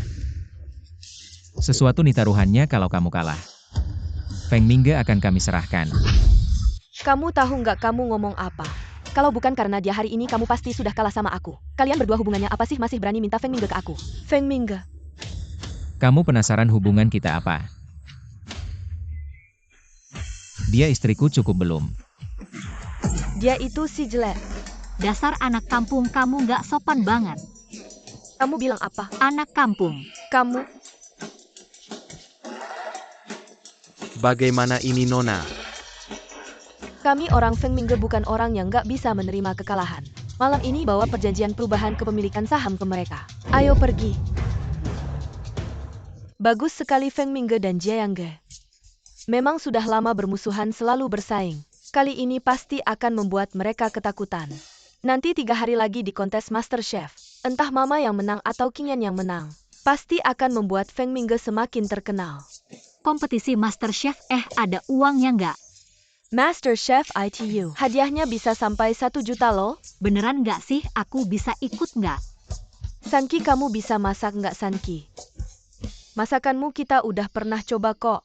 Sesuatu nih taruhannya kalau kamu kalah. Feng Mingge akan kami serahkan. Kamu tahu nggak kamu ngomong apa? Kalau bukan karena dia hari ini, kamu pasti sudah kalah sama aku. Kalian berdua hubungannya apa sih, masih berani minta Feng Mingge ke aku? Feng Mingge. Kamu penasaran hubungan kita apa? Dia istriku, cukup belum? Dia itu si jelek. Dasar anak kampung, kamu nggak sopan banget. Kamu bilang apa? Anak kampung. Kamu. Bagaimana ini Nona? Kami orang Feng Mingge bukan orang yang nggak bisa menerima kekalahan. Malam ini bawa perjanjian perubahan kepemilikan saham ke mereka. Ayo pergi. Bagus sekali Feng Mingge dan Jia Yangge. Memang sudah lama bermusuhan, selalu bersaing. Kali ini pasti akan membuat mereka ketakutan. Nanti 3 hari lagi di kontes Master Chef. Entah Mama yang menang atau King Yan yang menang. Pasti akan membuat Feng Mingge semakin terkenal. Kompetisi Master Chef, ada uangnya nggak? Master Chef ITU. Hadiahnya bisa sampai 1 juta loh. Beneran nggak sih? Aku bisa ikut nggak? Sanki, kamu bisa masak nggak Sanki? Masakanmu kita udah pernah coba kok.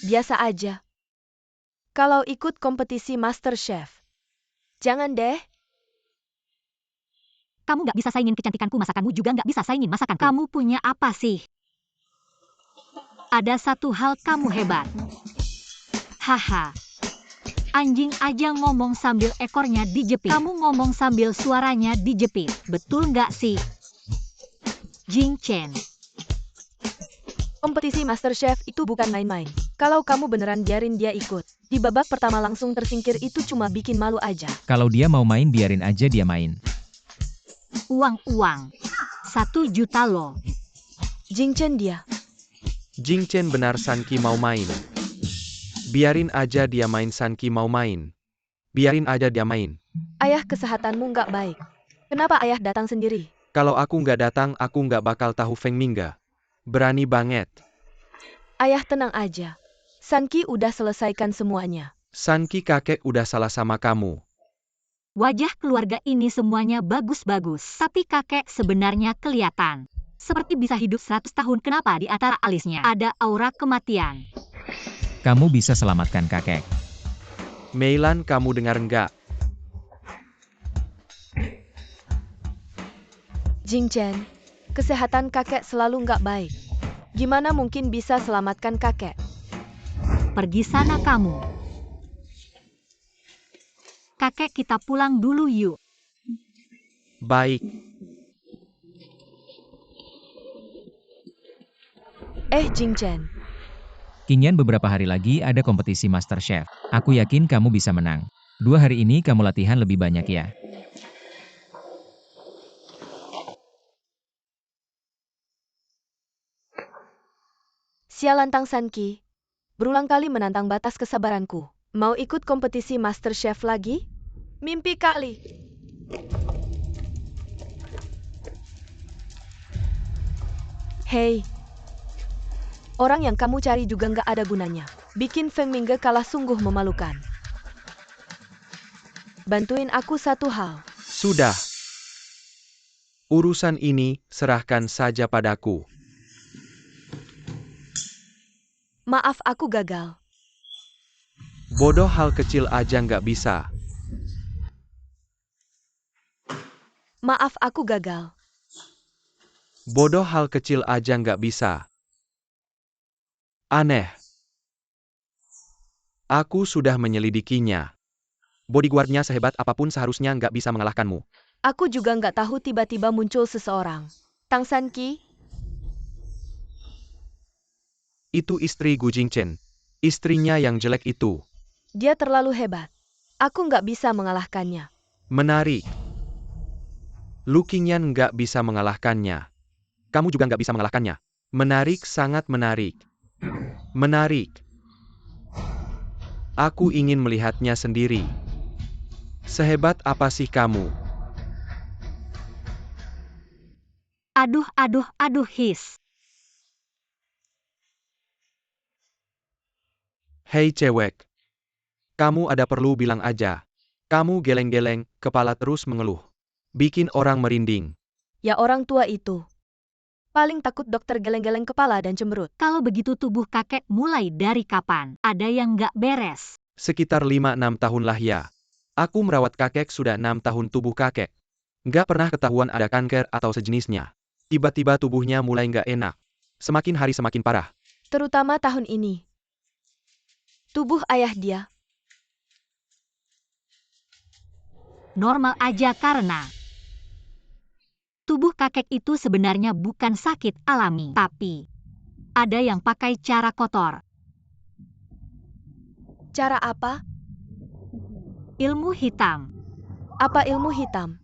Biasa aja. Kalau ikut kompetisi Master Chef. Jangan deh. Kamu nggak bisa saingin kecantikanku, masakanmu juga nggak bisa saingin masakanku. Kamu punya apa sih? Ada satu hal kamu hebat. Haha. Anjing aja ngomong sambil ekornya dijepit. Kamu ngomong sambil suaranya dijepit. Betul nggak sih? Jingchen. Kompetisi Master Chef itu bukan main-main. Kalau kamu beneran biarin dia ikut, di babak pertama langsung tersingkir, itu cuma bikin malu aja. Kalau dia mau main, biarin aja dia main. Uang. 1 juta loh. Jingchen dia. Jingchen, benar Sanki mau main. Biarin aja dia main, Sanki mau main. Biarin aja dia main. Ayah, kesehatanmu nggak baik. Kenapa ayah datang sendiri? Kalau aku nggak datang, aku nggak bakal tahu Feng Mingge. Berani banget. Ayah tenang aja. Sanki udah selesaikan semuanya. Sanki, kakek udah salah sama kamu. Wajah keluarga ini semuanya bagus-bagus. Tapi kakek sebenarnya kelihatan seperti bisa hidup 100 tahun. Kenapa di antara alisnya ada aura kematian? Kamu bisa selamatkan kakek. Meilan, kamu dengar nggak? Jingchen, kesehatan kakek selalu nggak baik. Gimana mungkin bisa selamatkan kakek? Pergi sana kamu. kakek, kita pulang dulu yuk. Baik. Jing Chen. Qingyan, beberapa hari lagi ada kompetisi Master Chef. Aku yakin kamu bisa menang. 2 hari ini kamu latihan lebih banyak ya. Sialan Tang San Qi. Berulang kali menantang batas kesabaranku. Mau ikut kompetisi Master Chef lagi? Mimpi kali. Hei. Orang yang kamu cari juga nggak ada gunanya. Bikin Feng Mingge kalah sungguh memalukan. Bantuin aku satu hal. Sudah. Urusan ini serahkan saja padaku. Maaf, aku gagal. Bodoh, hal kecil aja nggak bisa. Maaf, aku gagal. Bodoh, hal kecil aja nggak bisa. Aneh. Aku sudah menyelidikinya. Bodyguardnya sehebat apapun seharusnya nggak bisa mengalahkanmu. Aku juga nggak tahu tiba-tiba muncul seseorang. Tang San Qi, Itu istri Gu Jingchen. Istrinya yang jelek itu. dia terlalu hebat. Aku nggak bisa mengalahkannya. Menarik. Lu Qingyan nggak bisa mengalahkannya. Kamu juga nggak bisa mengalahkannya. Menarik, sangat menarik. Menarik. Aku ingin melihatnya sendiri. Sehebat apa sih kamu? Aduh, his. Hei cewek. Kamu ada perlu bilang aja. Kamu geleng-geleng, kepala terus mengeluh. Bikin orang merinding. Ya orang tua itu. Paling takut dokter geleng-geleng kepala dan cemberut. Kalau begitu tubuh kakek mulai dari kapan? Ada yang nggak beres. Sekitar 5-6 tahun lah ya. Aku merawat kakek sudah 6 tahun tubuh kakek. Nggak pernah ketahuan ada kanker atau sejenisnya. Tiba-tiba tubuhnya mulai nggak enak. Semakin hari semakin parah. Terutama tahun ini. Tubuh ayah dia. Normal aja karena tubuh kakek itu sebenarnya bukan sakit alami, tapi ada yang pakai cara kotor. Cara apa? Ilmu hitam. Apa ilmu hitam?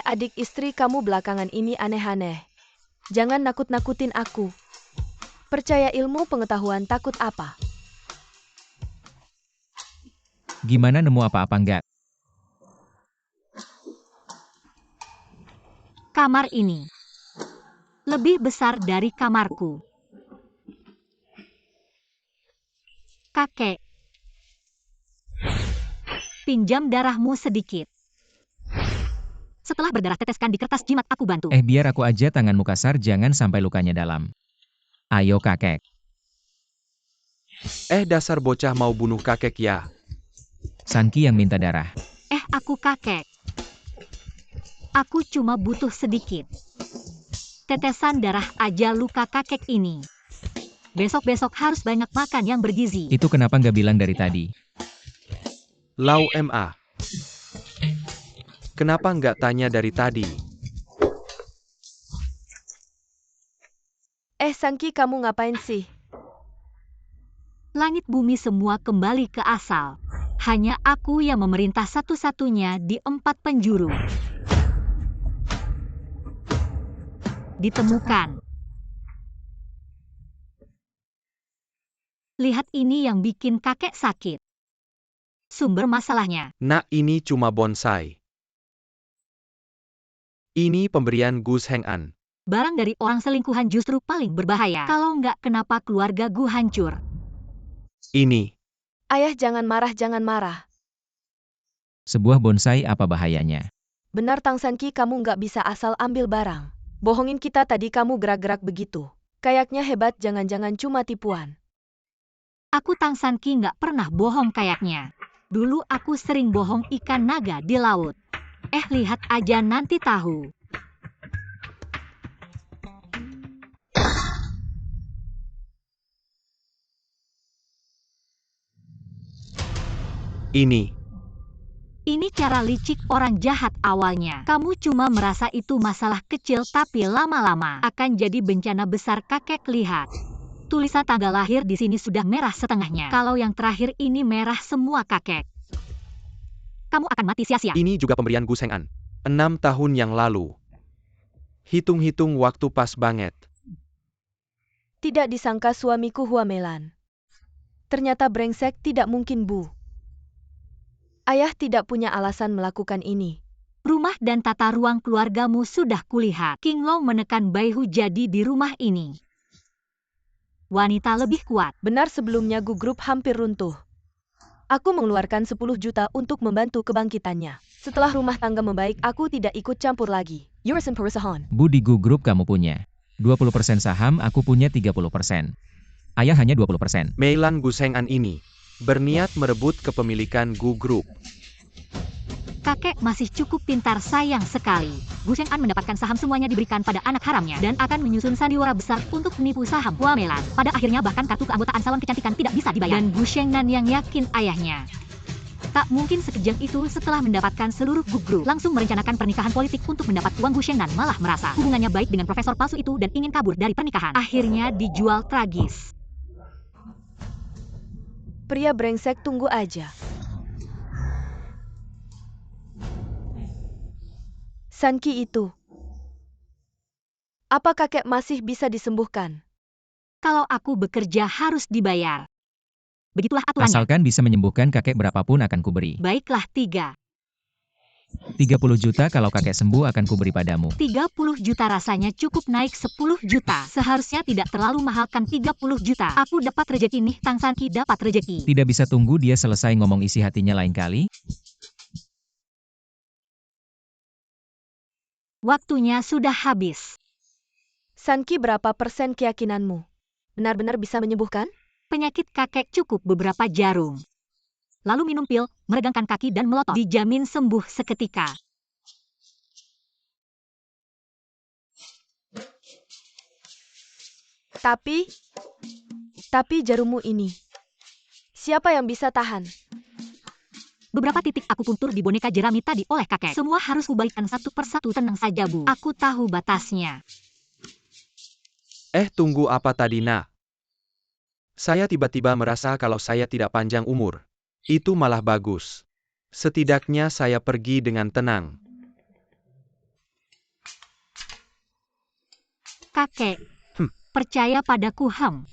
Adik istri kamu belakangan ini aneh-aneh. Jangan nakut-nakutin aku. Percaya ilmu pengetahuan, takut apa? Gimana, nemu apa-apa nggak? Kamar ini lebih besar dari kamarku. Kakek, pinjam darahmu sedikit. Setelah berdarah teteskan di kertas jimat, aku bantu. Biar aku aja, tanganmu kasar, jangan sampai lukanya dalam. Ayo kakek. Dasar bocah mau bunuh kakek ya. San Qi yang minta darah. Aku kakek. Aku cuma butuh sedikit. Tetesan darah aja luka kakek ini. Besok-besok harus banyak makan yang bergizi. Itu kenapa nggak bilang dari tadi? Lau Ma. Kenapa nggak tanya dari tadi? San Qi, kamu ngapain sih? Langit bumi semua kembali ke asal. Hanya aku yang memerintah satu-satunya di 4 penjuru. Ditemukan. Lihat, ini yang bikin kakek sakit. Sumber masalahnya. Nak, ini cuma bonsai. Ini pemberian Gus Heng'an. Barang dari orang selingkuhan justru paling berbahaya. Kalau nggak, kenapa keluarga Gu hancur? Ini. Ayah, jangan marah, jangan marah. Sebuah bonsai, apa bahayanya? Benar Tang San Qi, kamu nggak bisa asal ambil barang. Bohongin kita tadi, kamu gerak-gerak begitu. Kayaknya hebat, jangan-jangan cuma tipuan. Aku Tang San Qi nggak pernah bohong kayaknya. Dulu aku sering bohong ikan naga di laut. Lihat aja nanti tahu. Ini cara licik orang jahat awalnya. Kamu cuma merasa itu masalah kecil tapi lama-lama akan jadi bencana besar. Kakek lihat. Tulisan tanggal lahir di sini sudah merah setengahnya. Kalau yang terakhir ini merah semua kakek. Kamu akan mati sia-sia. Ini juga pemberian Gu Sheng'an. 6 tahun yang lalu. Hitung-hitung waktu pas banget. Tidak disangka suamiku Huamelan. Ternyata brengsek, tidak mungkin Bu. Ayah tidak punya alasan melakukan ini. Rumah dan tata ruang keluargamu sudah kulihat. King Long menekan Baihu jadi di rumah ini. Wanita lebih kuat. Benar, sebelumnya Gu Group hampir runtuh. Aku mengeluarkan 10 juta untuk membantu kebangkitannya. Setelah rumah tangga membaik, aku tidak ikut campur lagi. Yurasan perusahaan. Bu, di Gu Group kamu punya 20% saham, aku punya 30%. Ayah hanya 20%. Meilan Gu Sheng'an ini berniat merebut kepemilikan Gu Group. Kakek masih cukup pintar, sayang sekali. Gu Sheng'an mendapatkan saham semuanya diberikan pada anak haramnya dan akan menyusun sandiwara besar untuk menipu saham Huamelan. Pada akhirnya bahkan kartu keanggotaan salon kecantikan tidak bisa dibayar. Dan Gu Sheng'an yang yakin ayahnya tak mungkin sekejam itu. Setelah mendapatkan seluruh Gu Group, langsung merencanakan pernikahan politik untuk mendapat uang. Gu Sheng'an malah merasa hubungannya baik dengan profesor palsu itu dan ingin kabur dari pernikahan. Akhirnya dijual tragis. Pria brengsek, tunggu aja. Sanki itu. Apa kakek masih bisa disembuhkan? Kalau aku bekerja harus dibayar. Begitulah aturannya. Asalkan bisa menyembuhkan kakek, berapapun akan kuberi. Baiklah, 30 juta kalau kakek sembuh akan kuberi padamu. 30 juta rasanya cukup, naik 10 juta. Seharusnya tidak terlalu mahal kan 30 juta. Aku dapat rejeki nih, Tang Sanki dapat rejeki. Tidak bisa tunggu dia selesai ngomong isi hatinya lain kali? Waktunya sudah habis. Sanki, berapa persen keyakinanmu? Benar-benar bisa menyembuhkan? Penyakit kakek cukup beberapa jarum. Lalu minum pil, meregangkan kaki dan melotot. Dijamin sembuh seketika. Tapi jarummu ini, siapa yang bisa tahan? Beberapa titik aku puntur di boneka jerami tadi oleh kakek. Semua harus kubalikan satu persatu. Tenang saja, Bu. Aku tahu batasnya. Tunggu apa tadi, Nak? Saya tiba-tiba merasa kalau saya tidak panjang umur. Itu malah bagus. Setidaknya saya pergi dengan tenang. Kakek, percaya padaku, Ham.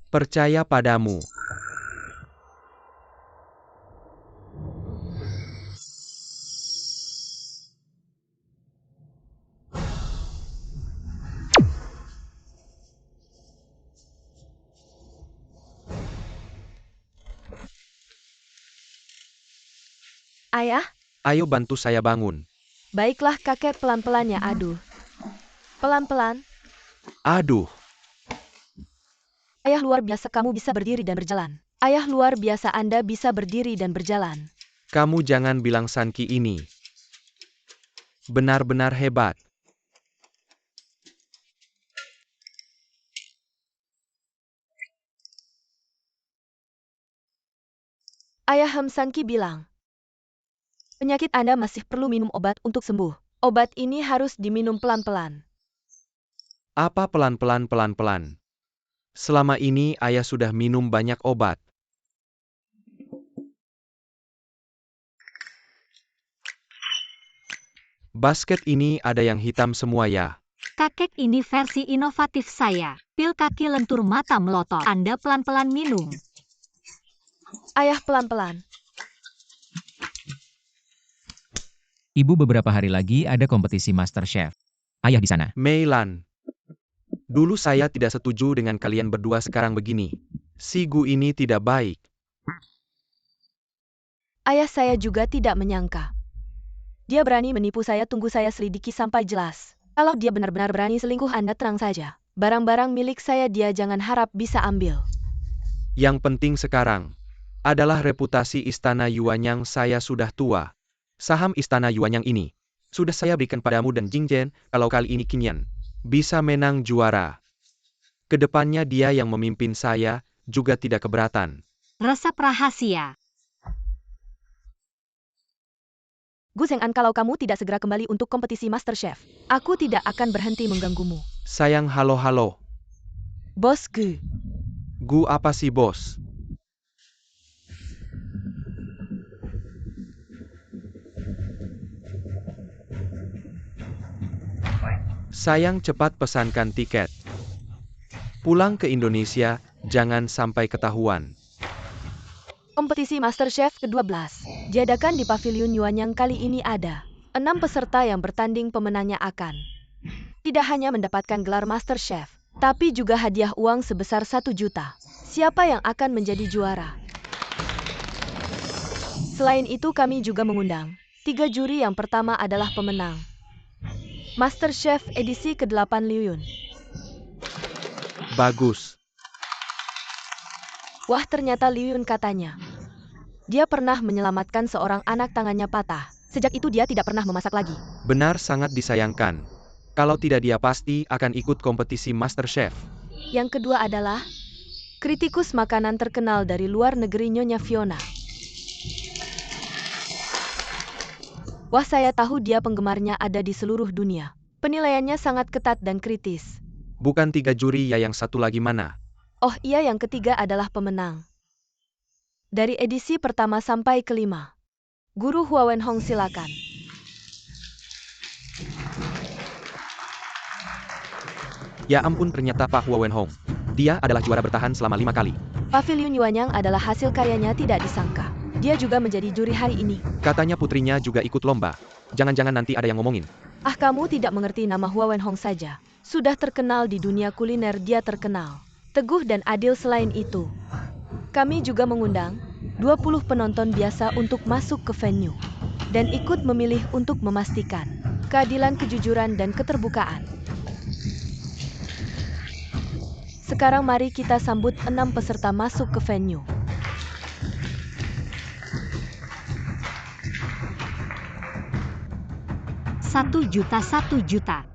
Percaya padamu. Ayah? Ayo bantu saya bangun. Baiklah kakek, pelan-pelan ya. Aduh. Pelan-pelan. Aduh. Ayah, luar biasa kamu bisa berdiri dan berjalan. Ayah, luar biasa Anda bisa berdiri dan berjalan. Kamu jangan bilang Sanki ini. Benar-benar hebat. Ayah, Sanki bilang. Penyakit Anda masih perlu minum obat untuk sembuh. Obat ini harus diminum pelan-pelan. Apa pelan-pelan? Selama ini ayah sudah minum banyak obat. Basket ini ada yang hitam semua ya. Kakek, ini versi inovatif saya. Pil kaki lentur mata melotot. Anda pelan-pelan minum. Ayah, pelan-pelan. Ibu, beberapa hari lagi ada kompetisi Master Chef. Ayah di sana. Meilan. Dulu saya tidak setuju dengan kalian berdua, sekarang begini. Si Gu ini tidak baik. Ayah, saya juga tidak menyangka. Dia berani menipu saya. Tunggu saya selidiki sampai jelas. Kalau dia benar-benar berani selingkuh, Anda tenang saja. Barang-barang milik saya dia jangan harap bisa ambil. Yang penting sekarang adalah reputasi Istana Yuanyang. Saya sudah tua. Saham istana Yuanyang ini sudah saya berikan padamu dan Jingchen, kalau kali ini Qingyan bisa menang juara. Kedepannya dia yang memimpin saya, juga tidak keberatan. Resep rahasia. Gu Zheng'an, kalau kamu tidak segera kembali untuk kompetisi MasterChef, aku tidak akan berhenti mengganggumu. Sayang, halo. Bos Gu. Gu apa sih, bos? Sayang, cepat pesankan tiket. Pulang ke Indonesia, jangan sampai ketahuan. Kompetisi MasterChef ke-12 diadakan di Paviliun Yuanyang. Kali ini ada 6 peserta yang bertanding. Pemenangnya akan tidak hanya mendapatkan gelar MasterChef, tapi juga hadiah uang sebesar 1 juta. Siapa yang akan menjadi juara? Selain itu kami juga mengundang 3 juri. Yang pertama adalah pemenang MasterChef edisi ke-8 Liu Yun. Bagus. Wah, ternyata Liu Yun katanya. Dia pernah menyelamatkan seorang anak tangannya patah. Sejak itu dia tidak pernah memasak lagi. Benar, sangat disayangkan. Kalau tidak dia pasti akan ikut kompetisi MasterChef. Yang kedua adalah kritikus makanan terkenal dari luar negeri, Nyonya Fiona. Wah, saya tahu dia penggemarnya ada di seluruh dunia. Penilaiannya sangat ketat dan kritis. Bukan 3 juri ya, yang satu lagi mana? Oh iya, yang ketiga adalah pemenang dari edisi pertama sampai kelima. Guru Hua Wenhong, silakan. Ya ampun, ternyata Pak Hua Wenhong. Dia adalah juara bertahan selama 5 kali. Paviliun Yuanyang adalah hasil karyanya, tidak disangka dia juga menjadi juri hari ini. Katanya putrinya juga ikut lomba. Jangan-jangan nanti ada yang ngomongin. Ah, kamu tidak mengerti, nama Hua Wenhong saja sudah terkenal di dunia kuliner. Dia terkenal teguh dan adil. Selain itu, kami juga mengundang 20 penonton biasa untuk masuk ke venue dan ikut memilih untuk memastikan keadilan, kejujuran, dan keterbukaan. Sekarang mari kita sambut 6 peserta masuk ke venue. Satu juta.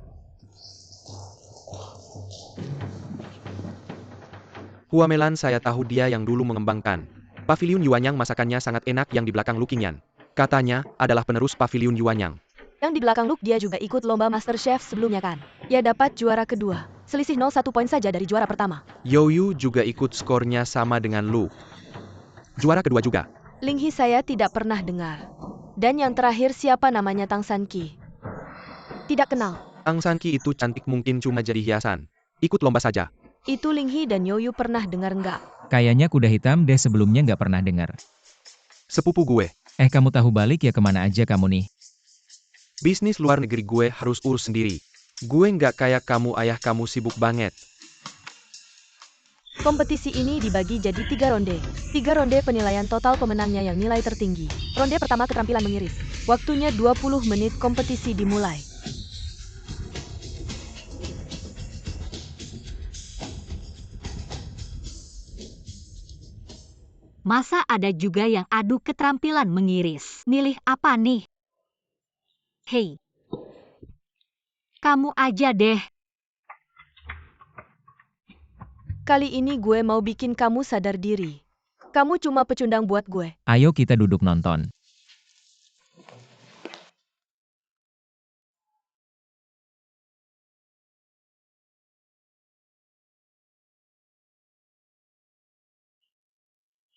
Hua Melan, saya tahu dia yang dulu mengembangkan Paviliun Yuanyang. Masakannya sangat enak yang di belakang Lu Qingyan. Katanya adalah penerus Paviliun Yuanyang. Yang di belakang Luke, dia juga ikut lomba MasterChef sebelumnya kan? Ya, dapat juara kedua. Selisih 0,1 poin saja dari juara pertama. Youyu juga ikut, skornya sama dengan Lu. Juara kedua juga. Linghi saya tidak pernah dengar. Dan yang terakhir, siapa namanya? Tang Sanqi. Tidak kenal. Tang Sanqi itu cantik, mungkin cuma jadi hiasan. Ikut lomba saja. Itu Linghi dan Youyu pernah dengar nggak? Kayaknya kuda hitam deh, sebelumnya nggak pernah dengar. Sepupu gue. Kamu tahu balik ya kemana aja kamu nih? Bisnis luar negeri gue harus urus sendiri. Gue nggak kayak kamu, ayah kamu sibuk banget. Kompetisi ini dibagi jadi 3 ronde. 3 ronde penilaian, total pemenangnya yang nilai tertinggi. Ronde pertama, keterampilan mengiris. Waktunya 20 menit, kompetisi dimulai. Masa ada juga yang adu keterampilan mengiris? Milih apa nih? Hei, kamu aja deh. Kali ini gue mau bikin kamu sadar diri. Kamu cuma pecundang buat gue. Ayo kita duduk nonton.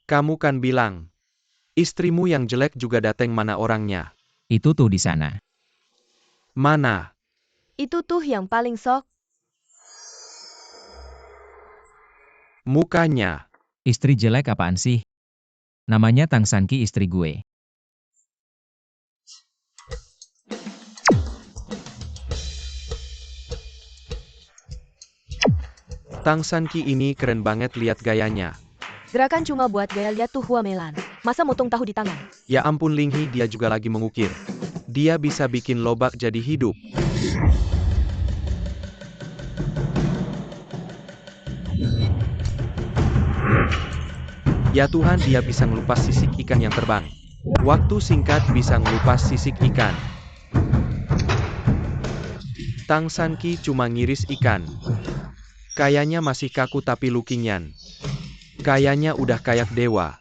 Kamu kan bilang, istrimu yang jelek juga dateng, mana orangnya? Itu tuh di sana. Mana? Itu tuh yang paling sok. Mukanya. Istri jelek apaan sih? Namanya Tang Sanqi, istri gue. Tang Sanqi ini keren banget, lihat gayanya. Gerakan cuma buat gaya, lihat tuh Hua Melan. Masa motong tahu di tangan? Ya ampun, Linghi, dia juga lagi mengukir. Dia bisa bikin lobak jadi hidup. Ya Tuhan, dia bisa ngelupas sisik ikan yang terbang. Waktu singkat bisa ngelupas sisik ikan. Tang Sanqi cuma ngiris ikan. Kayaknya masih kaku tapi Lu Qingyan. Kayaknya udah kayak dewa.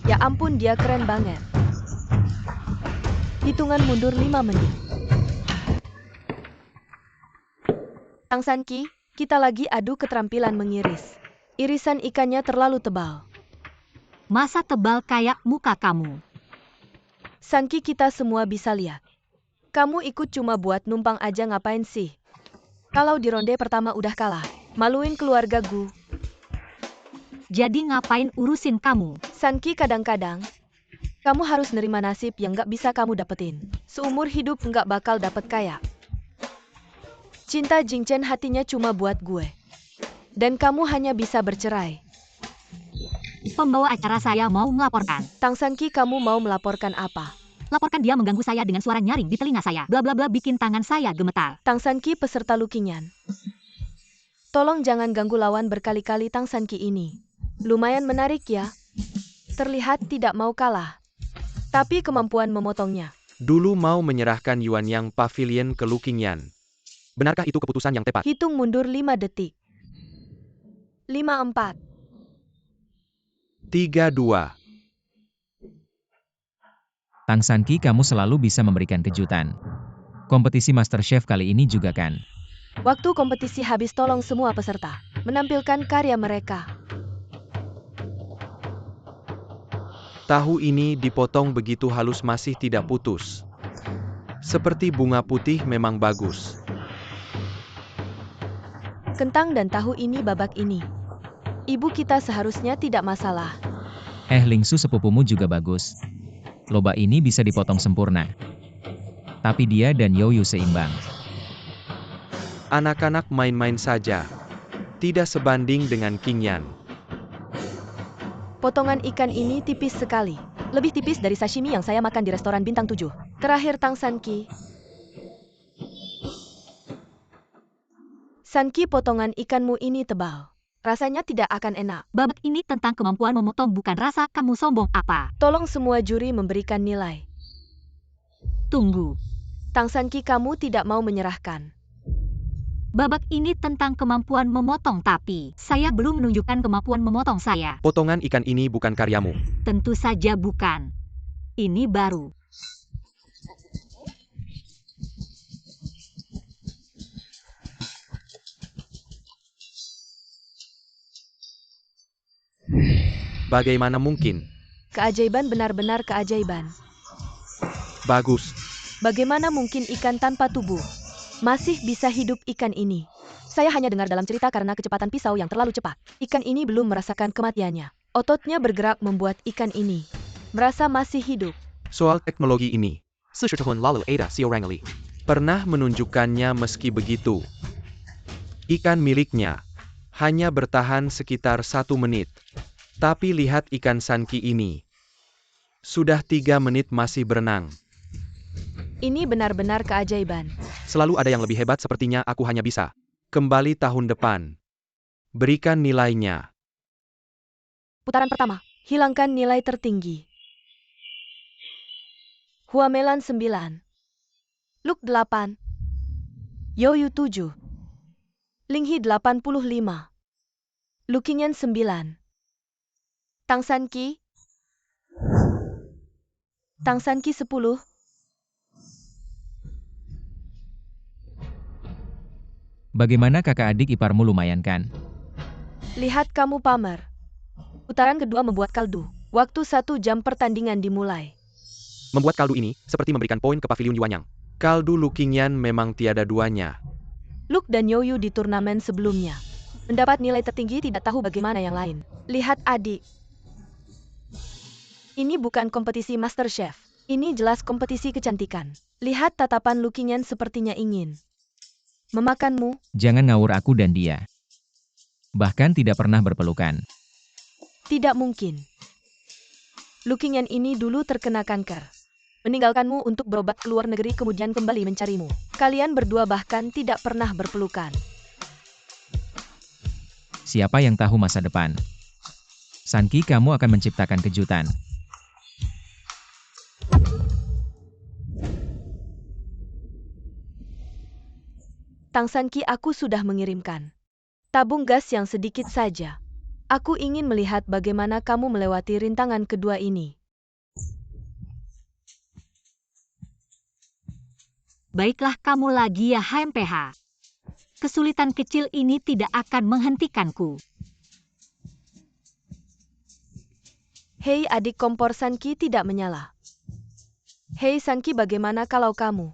Ya ampun, dia keren banget. Hitungan mundur 5 menit. Tang Sanqi, kita lagi adu keterampilan mengiris. Irisan ikannya terlalu tebal. Masa tebal kayak muka kamu? Sanqi, kita semua bisa lihat. Kamu ikut cuma buat numpang aja, ngapain sih? Kalau di ronde pertama udah kalah, maluin keluarga gu. Jadi ngapain urusin kamu? Sanqi, kadang-kadang kamu harus nerima nasib yang gak bisa kamu dapetin. Seumur hidup gak bakal dapet kaya. Cinta Jing Chen hatinya cuma buat gue. Dan kamu hanya bisa bercerai. Pembawa acara saya mau melaporkan. Tang Sanqi, kamu mau melaporkan apa? Laporkan dia mengganggu saya dengan suara nyaring di telinga saya. Bla bla bla, bikin tangan saya gemetar. Tang Sanqi, peserta Lu Qingyan. Tolong jangan ganggu lawan berkali-kali. Tang Sanqi ini lumayan menarik ya. Terlihat tidak mau kalah. Tapi kemampuan memotongnya. Dulu mau menyerahkan Yuan Yang Pavilion ke Lu Qingyan. Benarkah itu keputusan yang tepat? Hitung mundur 5 detik. 5-4. 3-2. Tang Sanqi, kamu selalu bisa memberikan kejutan. Kompetisi MasterChef kali ini juga kan? Waktu kompetisi habis, tolong semua peserta menampilkan karya mereka. Tahu ini dipotong begitu halus, masih tidak putus. Seperti bunga putih, memang bagus. Kentang dan tahu ini babak ini. Ibu kita seharusnya tidak masalah. Lingsu, sepupumu juga bagus. Loba ini bisa dipotong sempurna. Tapi dia dan Youyu seimbang. Anak-anak main-main saja. Tidak sebanding dengan Qingyan. Potongan ikan ini tipis sekali. Lebih tipis dari sashimi yang saya makan di restoran bintang 7. Terakhir, Tang Sanqi. Sanqi, potongan ikanmu ini tebal. Rasanya tidak akan enak. Babak ini tentang kemampuan memotong, bukan rasa. Kamu sombong apa? Tolong semua juri memberikan nilai. Tunggu. Tang Sanqi, kamu tidak mau menyerahkan. Babak ini tentang kemampuan memotong, tapi saya belum menunjukkan kemampuan memotong saya. Potongan ikan ini bukan karyamu. Tentu saja bukan. Ini baru. Bagaimana mungkin? Keajaiban, benar-benar keajaiban. Bagus. Bagaimana mungkin ikan tanpa tubuh masih bisa hidup? Ikan ini saya hanya dengar dalam cerita karena kecepatan pisau yang terlalu cepat. Ikan ini belum merasakan kematiannya. Ototnya bergerak membuat ikan ini merasa masih hidup. Soal teknologi ini, 40 tahun lalu ada seorang ahli pernah menunjukkannya. Meski begitu, ikan miliknya hanya bertahan sekitar 1 menit. Tapi lihat ikan Sanqi ini. Sudah 3 menit masih berenang. Ini benar-benar keajaiban. Selalu ada yang lebih hebat, sepertinya aku hanya bisa kembali tahun depan. Berikan nilainya. Putaran pertama, hilangkan nilai tertinggi. Huamelan 9. Luke 8. Youyu 7. Linghi 85. Lu Qingyan 9. Tang Sanqi 10. Bagaimana kakak adik iparmu, lumayan kan? Lihat kamu pamer. Putaran kedua membuat kaldu. Waktu 1 jam pertandingan dimulai. Membuat kaldu ini seperti memberikan poin ke pavilion Yuanyang. Kaldu Lu Qingyan memang tiada duanya. Luke dan Youyu di turnamen sebelumnya mendapat nilai tertinggi, tidak tahu bagaimana yang lain. Lihat adik. Ini bukan kompetisi MasterChef. Ini jelas kompetisi kecantikan. Lihat tatapan Lu Qingyan, sepertinya ingin memakanmu. Jangan ngawur aku dan dia. Bahkan tidak pernah berpelukan. Tidak mungkin. Lu Qingyan ini dulu terkena kanker. Meninggalkanmu untuk berobat ke luar negeri, kemudian kembali mencarimu. Kalian berdua bahkan tidak pernah berpelukan. Siapa yang tahu masa depan? Sanqi, kamu akan menciptakan kejutan. Tang Sanki, aku sudah mengirimkan tabung gas yang sedikit saja. Aku ingin melihat bagaimana kamu melewati rintangan kedua ini. Baiklah kamu lagi ya HMPH. Kesulitan kecil ini tidak akan menghentikanku. Hei adik, kompor Sanki tidak menyala. Hei Sanki, bagaimana kalau kamu?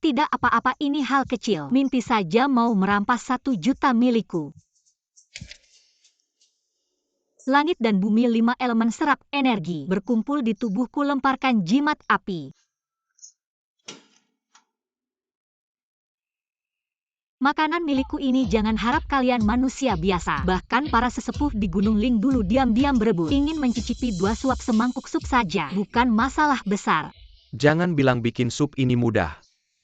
Tidak apa-apa, ini hal kecil. Mimpi saja mau merampas 1 juta milikku. Langit dan bumi, 5 elemen serap energi berkumpul di tubuhku, lemparkan jimat api. Makanan milikku ini jangan harap kalian manusia biasa. Bahkan para sesepuh di Gunung Ling dulu diam-diam berebut. Ingin mencicipi 2 suap semangkuk sup saja. Bukan masalah besar. Jangan bilang bikin sup ini mudah.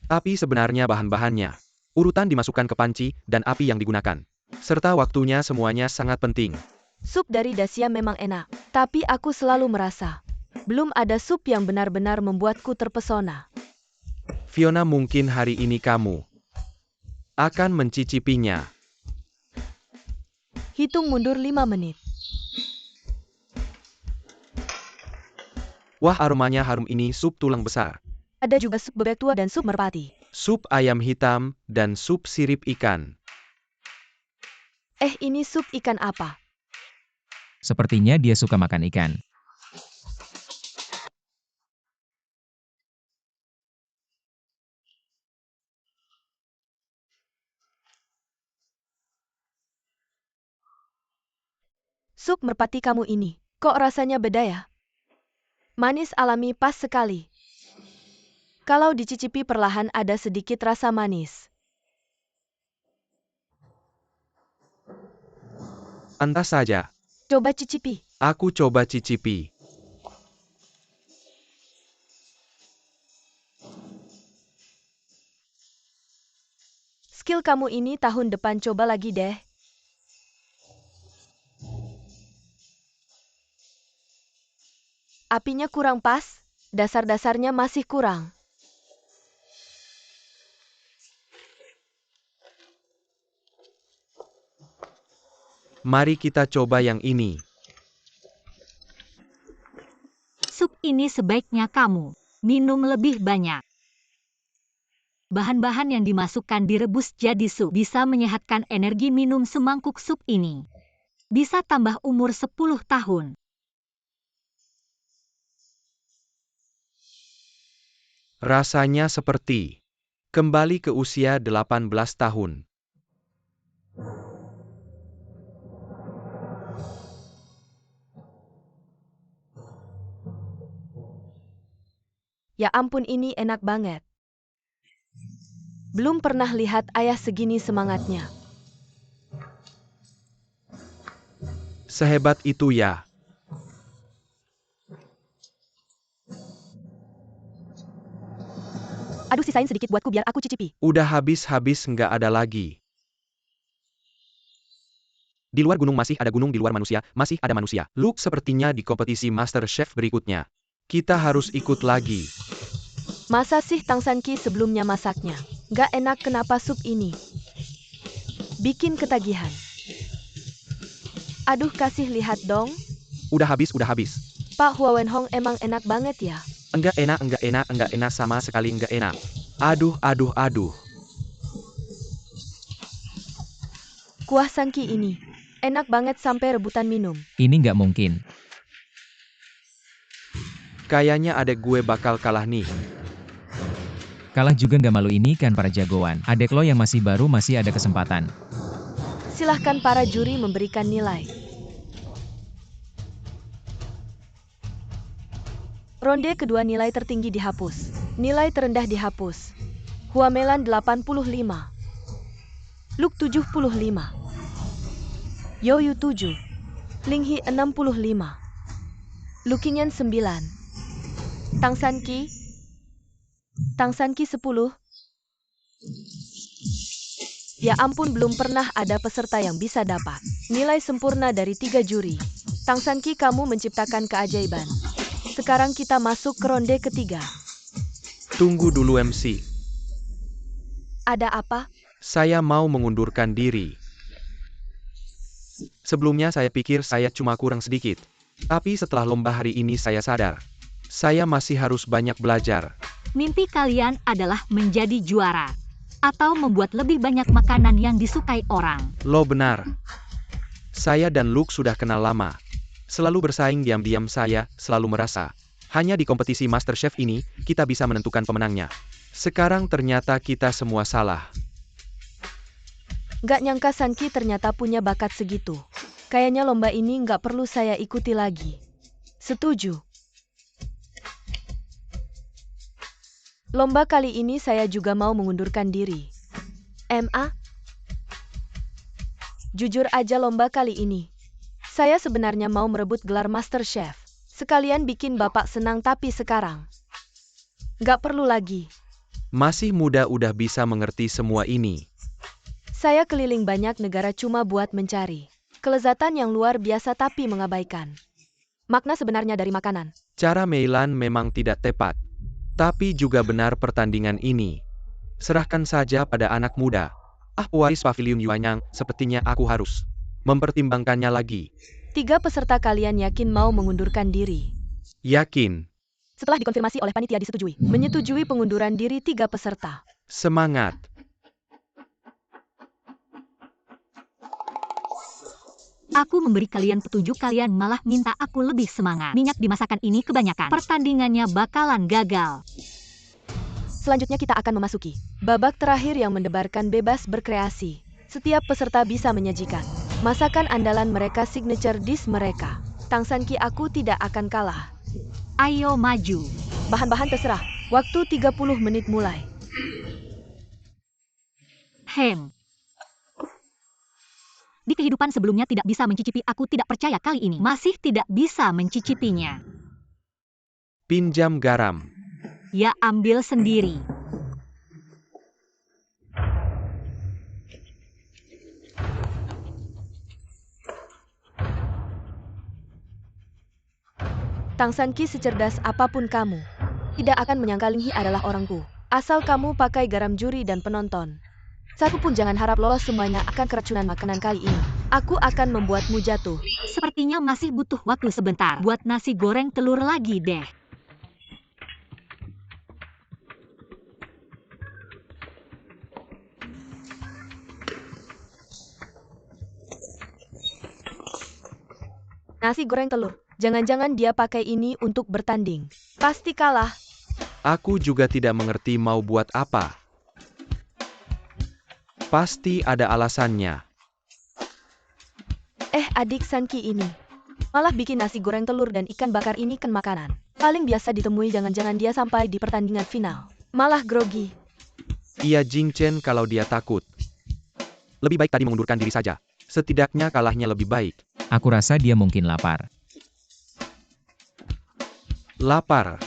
Tapi sebenarnya bahan-bahannya, urutan dimasukkan ke panci, dan api yang digunakan, serta waktunya, semuanya sangat penting. Sup dari Dacia memang enak, tapi aku selalu merasa belum ada sup yang benar-benar membuatku terpesona. Fiona, mungkin hari ini kamu akan mencicipinya. Hitung mundur 5 menit. Wah, aromanya harum, ini sup tulang besar. Ada juga sup bebek tua dan sup merpati. Sup ayam hitam, dan sup sirip ikan. Ini sup ikan apa? Sepertinya dia suka makan ikan. Sup merpati kamu ini, kok rasanya beda ya? Manis alami, pas sekali. Kalau dicicipi perlahan ada sedikit rasa manis. Pantas saja. Coba cicipi. Aku coba cicipi. Skill kamu ini tahun depan coba lagi deh. Apinya kurang pas, dasar-dasarnya masih kurang. Mari kita coba yang ini. Sup ini sebaiknya kamu minum lebih banyak. Bahan-bahan yang dimasukkan direbus jadi sup bisa menyehatkan energi. Minum semangkuk sup ini bisa tambah umur 10 tahun. Rasanya seperti kembali ke usia 18 tahun. Ya ampun, ini enak banget. Belum pernah lihat ayah segini semangatnya. Sehebat itu ya. Aduh, sisain sedikit buatku biar aku cicipi. Udah habis-habis, nggak ada lagi. Di luar gunung masih ada gunung, di luar manusia masih ada manusia. Luke, sepertinya di kompetisi Master Chef berikutnya kita harus ikut lagi. Masa sih Tang Sanki sebelumnya masaknya nggak enak, kenapa sup ini bikin ketagihan? Aduh, kasih lihat dong. Udah habis, udah habis. Pak Hua Wenhong emang enak banget ya. Enggak enak, sama sekali enggak enak. Aduh. Kuah Sanki ini enak banget sampai rebutan minum. Ini nggak mungkin. Kayaknya adek gue bakal kalah nih. Kalah juga nggak malu, ini kan para jagoan. Adek lo yang masih baru masih ada kesempatan. Silahkan para juri memberikan nilai. Ronde kedua nilai tertinggi dihapus. Nilai terendah dihapus. Huamelan 85. Luke 75. Yoyu 7. Linghi 65. Lukinyan 9. Tang Sanki 10. Ya ampun, belum pernah ada peserta yang bisa dapat nilai sempurna dari 3 juri. Tang Sanki, kamu menciptakan keajaiban. Sekarang kita masuk ke ronde ketiga. Tunggu dulu MC. Ada apa? Saya mau mengundurkan diri. Sebelumnya saya pikir saya cuma kurang sedikit. Tapi setelah lomba hari ini saya sadar. Saya masih harus banyak belajar. Mimpi kalian adalah menjadi juara. Atau membuat lebih banyak makanan yang disukai orang. Lo benar. Saya dan Luke sudah kenal lama. Selalu bersaing diam-diam saya selalu merasa. Hanya di kompetisi MasterChef ini, kita bisa menentukan pemenangnya. Sekarang ternyata kita semua salah. Gak nyangka Sanki ternyata punya bakat segitu. Kayaknya lomba ini gak perlu saya ikuti lagi. Setuju. Lomba kali ini saya juga mau mengundurkan diri. MA? Jujur aja lomba kali ini. Saya sebenarnya mau merebut gelar MasterChef. Sekalian bikin Bapak senang tapi sekarang. Gak perlu lagi. Masih muda udah bisa mengerti semua ini. Saya keliling banyak negara cuma buat mencari kelezatan yang luar biasa tapi mengabaikan makna sebenarnya dari makanan. Cara Meilan memang tidak tepat. Tapi juga benar pertandingan ini. Serahkan saja pada anak muda. Pewaris Pavilion Yuanyang, sepertinya aku harus mempertimbangkannya lagi. 3 peserta kalian yakin mau mengundurkan diri? Yakin. Setelah dikonfirmasi oleh panitia disetujui. Menyetujui pengunduran diri 3 peserta. Semangat. Aku memberi kalian petunjuk, kalian malah minta aku lebih semangat. Minyak di masakan ini kebanyakan. Pertandingannya bakalan gagal. Selanjutnya kita akan memasuki babak terakhir yang mendebarkan bebas berkreasi. Setiap peserta bisa menyajikan masakan andalan mereka, signature dish mereka. Tang Sanki, aku tidak akan kalah. Ayo maju. Bahan-bahan terserah. Waktu 30 menit mulai. Di kehidupan sebelumnya tidak bisa mencicipi, aku tidak percaya kali ini masih tidak bisa mencicipinya. Pinjam garam. Ya ambil sendiri. Tang Sanki, secerdas apapun kamu, tidak akan menyangka Linghi adalah orangku. Asal kamu pakai garam juri dan penonton. Satu pun jangan harap lolos, semuanya akan keracunan makanan kali ini. Aku akan membuatmu jatuh. Sepertinya masih butuh waktu sebentar. Buat nasi goreng telur lagi deh. Nasi goreng telur. Jangan-jangan dia pakai ini untuk bertanding. Pasti kalah. Aku juga tidak mengerti mau buat apa. Pasti ada alasannya. Adik Sanki ini malah bikin nasi goreng telur dan ikan bakar ini kan makanan paling biasa ditemui. Jangan-jangan dia sampai di pertandingan final malah grogi. Iya Jing Chen, kalau dia takut. Lebih baik tadi mengundurkan diri saja. Setidaknya kalahnya lebih baik. Aku rasa dia mungkin lapar. Lapar.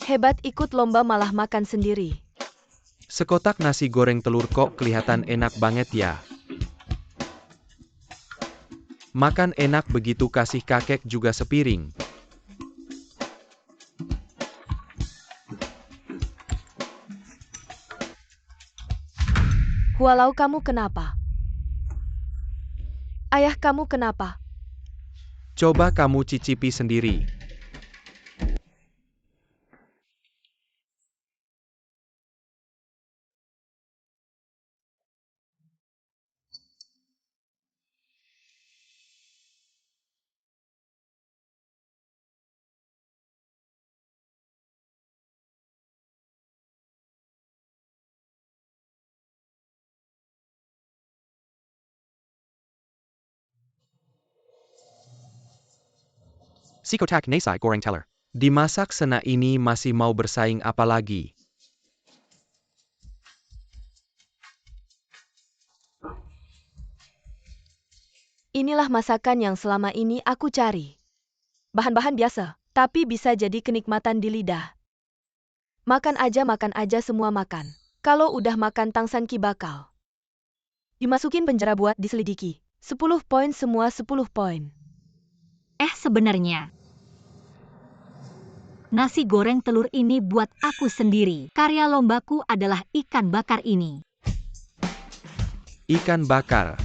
Hebat, ikut lomba malah makan sendiri. Sekotak nasi goreng telur kok kelihatan enak banget ya. Makan enak begitu, kasih kakek juga sepiring. Walau kamu kenapa? Ayah kamu kenapa? Coba kamu cicipi sendiri. Sikotak Nasai Goreng Teller. Dimasak sena ini masih mau bersaing apa lagi? Inilah masakan yang selama ini aku cari. Bahan-bahan biasa, tapi bisa jadi kenikmatan di lidah. Makan aja semua makan. Kalau udah makan Tang Sanki bakal dimasukin penjara buat diselidiki. 10 poin semua, 10 poin. Sebenarnya Nasi goreng telur ini buat aku sendiri. Karya lombaku adalah ikan bakar ini. Ikan bakar.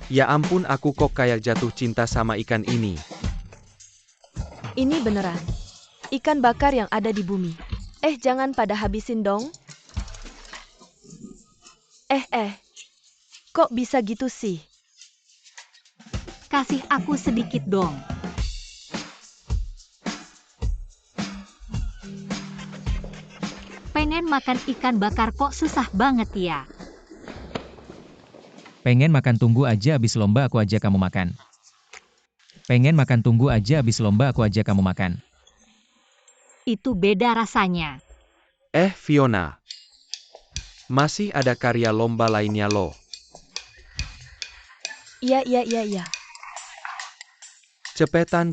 Ya ampun, aku kok kayak jatuh cinta sama ikan ini. Ini beneran. Ikan bakar yang ada di bumi. Jangan pada habisin dong. Kok bisa gitu sih? Kasih aku sedikit dong. Pengen makan ikan bakar kok susah banget ya. Pengen makan, tunggu aja abis lomba aku ajak kamu makan. Pengen makan, tunggu aja abis lomba aku ajak kamu makan. Itu beda rasanya. Fiona. Masih ada karya lomba lainnya loh. Iya. Cepetan.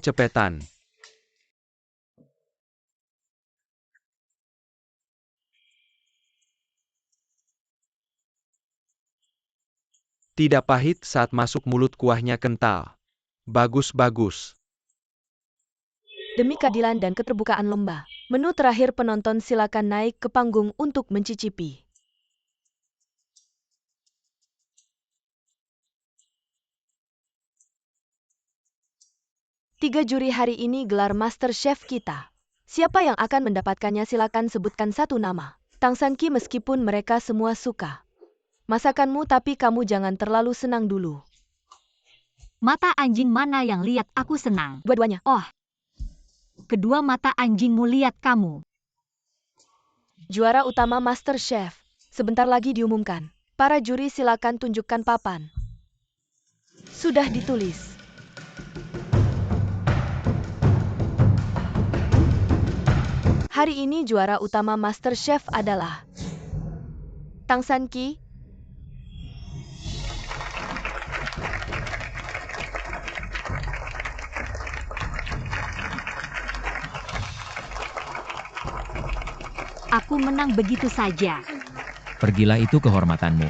Tidak pahit saat masuk mulut, kuahnya kental. Bagus. Demi keadilan dan keterbukaan lomba. Menu terakhir, penonton silakan naik ke panggung untuk mencicipi. Tiga juri hari ini gelar Master Chef kita. Siapa yang akan mendapatkannya, silakan sebutkan satu nama. Tang San Ki, meskipun mereka semua suka masakanmu, tapi kamu jangan terlalu senang dulu. Mata anjing mana yang lihat aku senang? Dua-duanya. Oh. Kedua mata anjingmu lihat kamu. Juara utama Master Chef sebentar lagi diumumkan. Para juri silakan tunjukkan papan. Sudah ditulis. Hari ini juara utama Master Chef adalah Tang San Ki. Aku menang begitu saja. Pergilah, itu kehormatanmu.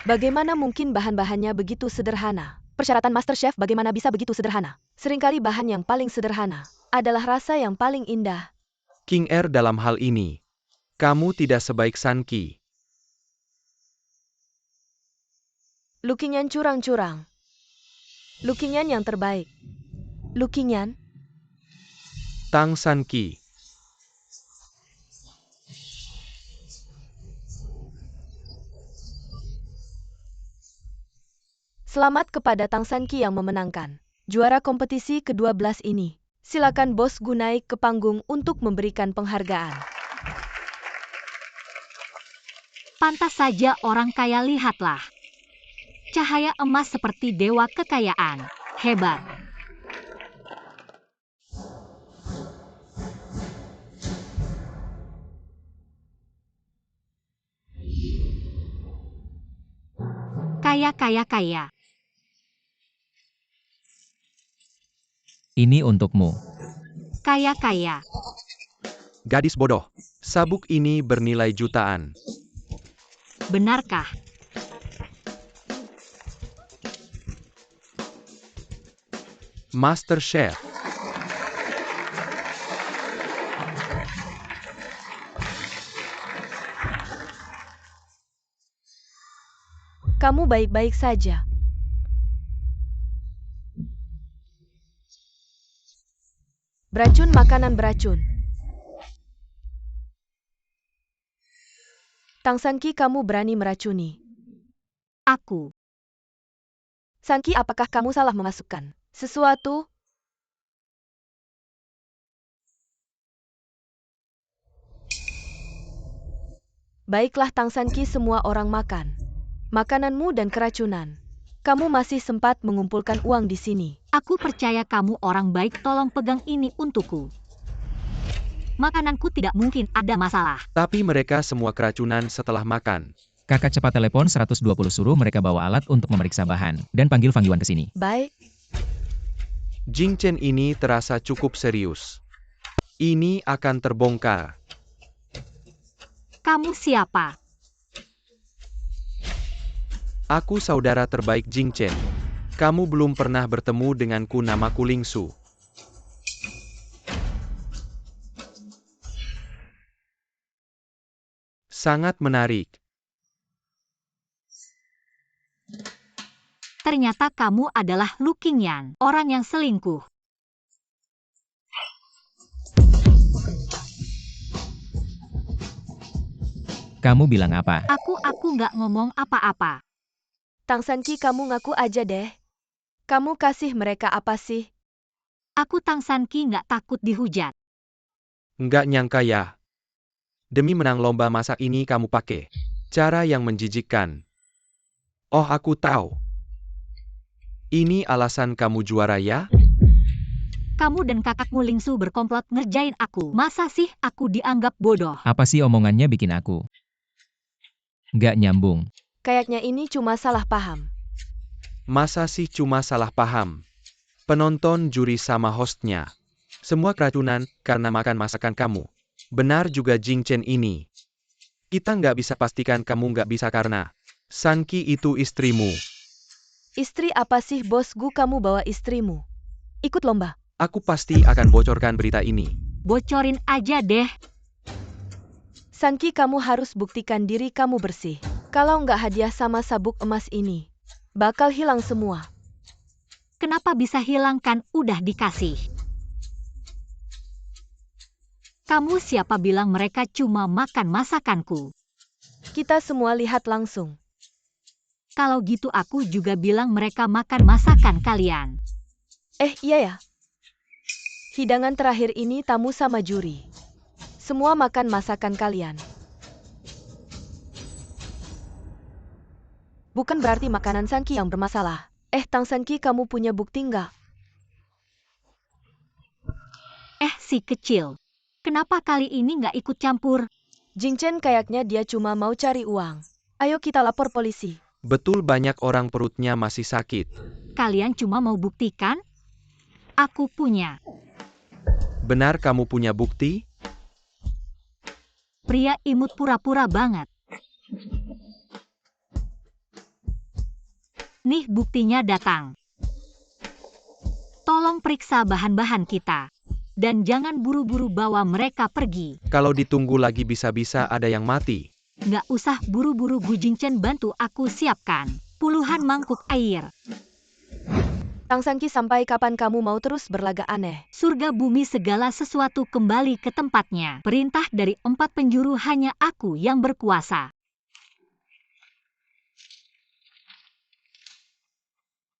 Bagaimana mungkin bahan-bahannya begitu sederhana? Persyaratan Master Chef bagaimana bisa begitu sederhana? Seringkali bahan yang paling sederhana adalah rasa yang paling indah. King Er, dalam hal ini, kamu tidak sebaik San Ki. Lukinyan curang-curang. Lukinyan yang terbaik. Lukinyan. Tang San Ki. Selamat kepada Tang San Ki yang memenangkan juara kompetisi ke-12 ini. Silakan Bos Gu naik ke panggung untuk memberikan penghargaan. Pantas saja orang kaya, lihatlah. Cahaya emas seperti dewa kekayaan. Hebat. Kaya. Ini untukmu. Kaya. Gadis bodoh. Sabuk ini bernilai jutaan. Benarkah? Master Chef. Kamu baik-baik saja. Beracun, makanan beracun. Tang San Ki, kamu berani meracuni Aku. San Ki, apakah kamu salah memasukkan sesuatu? Baiklah Tang San Ki, semua orang makan makananmu dan keracunan. Kamu masih sempat mengumpulkan uang di sini. Aku percaya kamu orang baik, tolong pegang ini untukku. Makananku tidak mungkin ada masalah. Tapi mereka semua keracunan setelah makan. Kakak cepat telepon 120, suruh mereka bawa alat untuk memeriksa bahan. Dan panggil Fang Yuan ke sini. Baik. Jing Chen ini terasa cukup serius. Ini akan terbongkar. Kamu siapa? Aku saudara terbaik Jing Chen. Kamu belum pernah bertemu denganku, namaku Ling Su. Sangat menarik. Ternyata kamu adalah Lu Qingyan, orang yang selingkuh. Kamu bilang apa? Aku nggak ngomong apa-apa. Tang Sanqi, kamu ngaku aja deh. Kamu kasih mereka apa sih? Aku Tang Sanqi nggak takut dihujat. Nggak nyangka ya. Demi menang lomba masak ini kamu pakai cara yang menjijikkan. Oh, aku tahu. Ini alasan kamu juara ya? Kamu dan kakakmu Ling Su berkomplot ngerjain aku. Masa sih aku dianggap bodoh? Apa sih omongannya bikin aku nggak nyambung? Kayaknya ini cuma salah paham. Masa sih cuma salah paham? Penonton, juri sama hostnya. Semua keracunan karena makan masakan kamu. Benar juga Jing Chen ini. Kita nggak bisa pastikan kamu nggak bisa karena Sanqi itu istrimu. Istri apa sih bos Gu, kamu bawa istrimu? Ikut lomba. Aku pasti akan bocorkan berita ini. Bocorin aja deh. Sanqi, kamu harus buktikan diri kamu bersih. Kalau nggak hadiah sama sabuk emas ini, bakal hilang semua. Kenapa bisa hilang kan udah dikasih? Kamu siapa bilang mereka cuma makan masakanku? Kita semua lihat langsung. Kalau gitu aku juga bilang mereka makan masakan kalian. Iya ya. Hidangan terakhir ini tamu sama juri. Semua makan masakan kalian. Bukan berarti makanan Sanqi yang bermasalah. Tang Sanqi, kamu punya bukti nggak? Si kecil. Kenapa kali ini nggak ikut campur? Jing Chen kayaknya dia cuma mau cari uang. Ayo kita lapor polisi. Betul, banyak orang perutnya masih sakit. Kalian cuma mau buktikan? Aku punya. Benar kamu punya bukti? Pria imut pura-pura banget. Nih buktinya datang. Tolong periksa bahan-bahan kita. Dan jangan buru-buru bawa mereka pergi. Kalau ditunggu lagi bisa-bisa ada yang mati. Nggak usah buru-buru, Gu Jingchen, bantu aku siapkan puluhan mangkuk air. Tang Sanqi, sampai kapan kamu mau terus berlagak aneh? Surga bumi segala sesuatu kembali ke tempatnya. Perintah dari 4 penjuru, hanya aku yang berkuasa.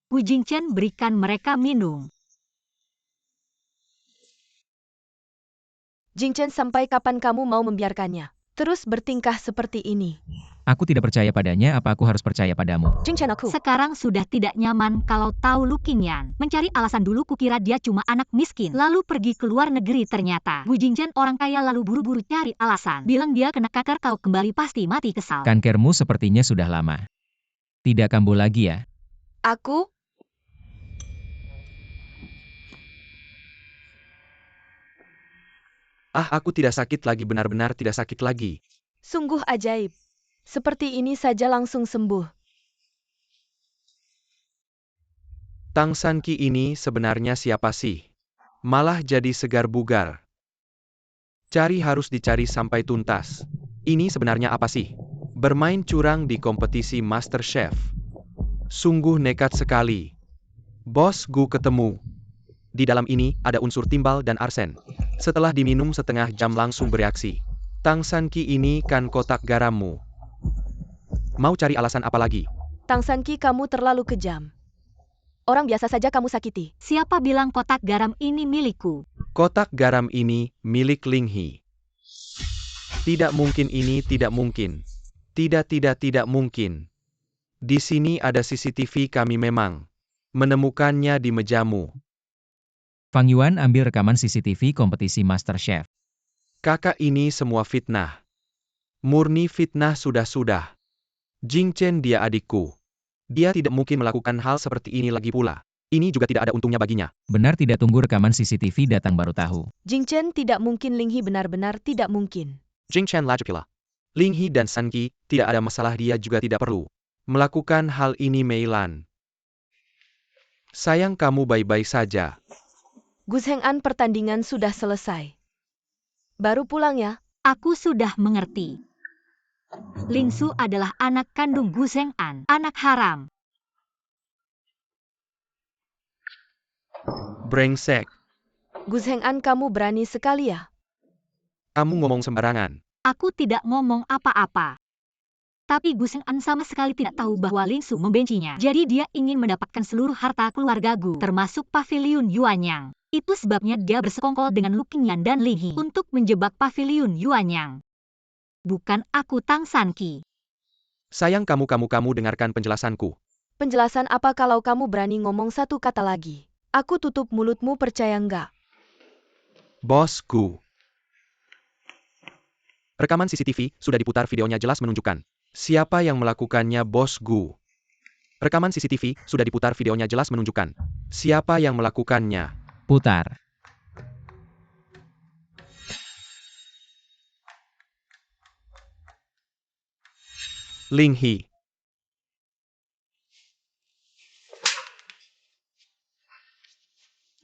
Gu Jingchen, berikan mereka minum. Jing Chen, sampai kapan kamu mau membiarkannya terus bertingkah seperti ini? Aku tidak percaya padanya, apa aku harus percaya padamu? Jing Chen, aku. Sekarang sudah tidak nyaman kalau tahu Lu Qingyan. Mencari alasan dulu, kukira dia cuma anak miskin. Lalu pergi ke luar negeri, ternyata Gu Jingchen orang kaya, lalu buru-buru cari alasan. Bilang dia kena kanker, kalau kembali pasti mati kesal. Kankermu sepertinya sudah lama. Tidak kambuh lagi ya? Aku? Aku tidak sakit lagi, benar-benar tidak sakit lagi. Sungguh ajaib. Seperti ini saja langsung sembuh. Tang Sanqi ini sebenarnya siapa sih? Malah jadi segar bugar. Cari harus dicari sampai tuntas. Ini sebenarnya apa sih? Bermain curang di kompetisi Master Chef. Sungguh nekat sekali. Bos Gu ketemu. Di dalam ini ada unsur timbal dan arsen. Setelah diminum setengah jam langsung bereaksi. Tang Sanqi ini kan kotak garammu. Mau cari alasan apa lagi? Tang Sanqi, kamu terlalu kejam. Orang biasa saja kamu sakiti. Siapa bilang kotak garam ini milikku? Kotak garam ini milik Ling He. Tidak mungkin, ini tidak mungkin. Tidak mungkin. Di sini ada CCTV, kami memang menemukannya di mejamu. Fang Yuan ambil rekaman CCTV kompetisi Master Chef. Kakak, ini semua fitnah. Murni fitnah sudah. Jing Chen dia adikku. Dia tidak mungkin melakukan hal seperti ini lagi pula. Ini juga tidak ada untungnya baginya. Benar tidak, tunggu rekaman CCTV datang baru tahu. Jing Chen tidak mungkin, Ling He benar-benar tidak mungkin. Jing Chen lagi pula. Ling He dan San Qi, tidak ada masalah, dia juga tidak perlu melakukan hal ini Mei Lan. Sayang kamu baik-baik saja. Gus Heng An, pertandingan sudah selesai. Baru pulang ya? Aku sudah mengerti. Ling Su adalah anak kandung Gus Heng An, anak haram. Brengsek. Gus Heng An, kamu berani sekali ya? Kamu ngomong sembarangan. Aku tidak ngomong apa-apa. Tapi Gus Heng An sama sekali tidak tahu bahwa Ling Su membencinya. Jadi dia ingin mendapatkan seluruh harta keluarga Gu, termasuk paviliun Yuanyang. Itu sebabnya dia bersekongkol dengan Lu Qingyan dan Ling He untuk menjebak paviliun Yuanyang. Bukan aku, Tang San Qi. Sayang kamu dengarkan penjelasanku. Penjelasan apa? Kalau kamu berani ngomong satu kata lagi, aku tutup mulutmu, percaya nggak? Bosku. Rekaman CCTV sudah diputar, videonya jelas menunjukkan siapa yang melakukannya, bosku. Rekaman CCTV sudah diputar, videonya jelas menunjukkan siapa yang melakukannya. Putar. Ling He.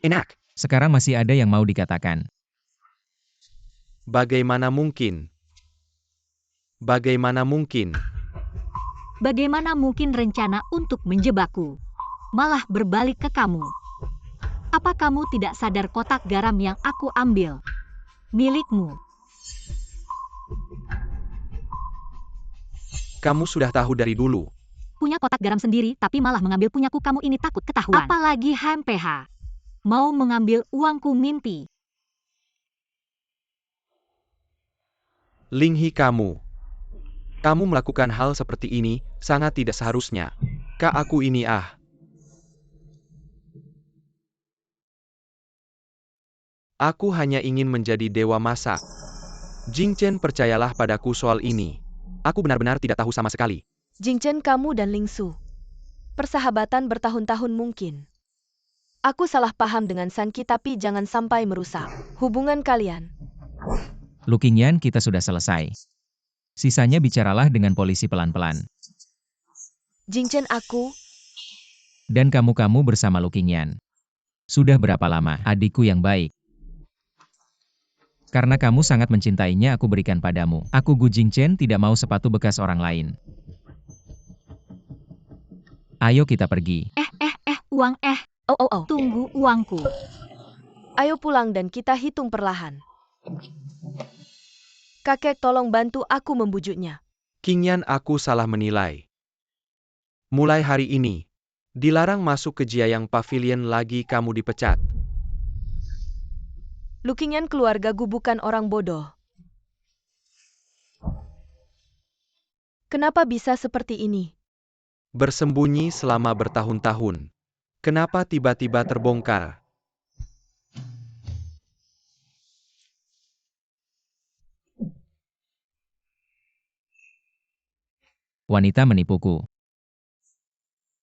Enak. Sekarang masih ada yang mau dikatakan. Bagaimana mungkin? Bagaimana mungkin? Bagaimana mungkin rencana untuk menjebakku malah berbalik ke kamu? Apa kamu tidak sadar kotak garam yang aku ambil milikmu? Kamu sudah tahu dari dulu. Punya kotak garam sendiri tapi malah mengambil punyaku, kamu ini takut ketahuan. Apalagi HMPH. Mau mengambil uangku mimpi. Ling He, kamu melakukan hal seperti ini, sangat tidak seharusnya. Kak, aku ini Aku hanya ingin menjadi dewa masak. Jing Chen, percayalah padaku soal ini. Aku benar-benar tidak tahu sama sekali. Jing Chen, kamu dan Ling Su persahabatan bertahun-tahun mungkin. Aku salah paham dengan San Qi, tapi jangan sampai merusak hubungan kalian. Lu Qingyan, kita sudah selesai. Sisanya bicaralah dengan polisi pelan-pelan. Jing Chen, aku Dan kamu bersama Lu Qingyan. Sudah berapa lama, adikku yang baik? Karena kamu sangat mencintainya, aku berikan padamu. Aku Gu Jingchen tidak mau sepatu bekas orang lain. Ayo kita pergi. Uang Oh. tunggu uangku. Ayo pulang dan kita hitung perlahan. Kakek, tolong bantu aku membujuknya. Qingyan, aku salah menilai. Mulai hari ini, dilarang masuk ke Jiayang Pavilion lagi, kamu dipecat. Lu Qingyan, keluarga Gu bukan orang bodoh. Kenapa bisa seperti ini? Bersembunyi selama bertahun-tahun. Kenapa tiba-tiba terbongkar? Wanita menipuku.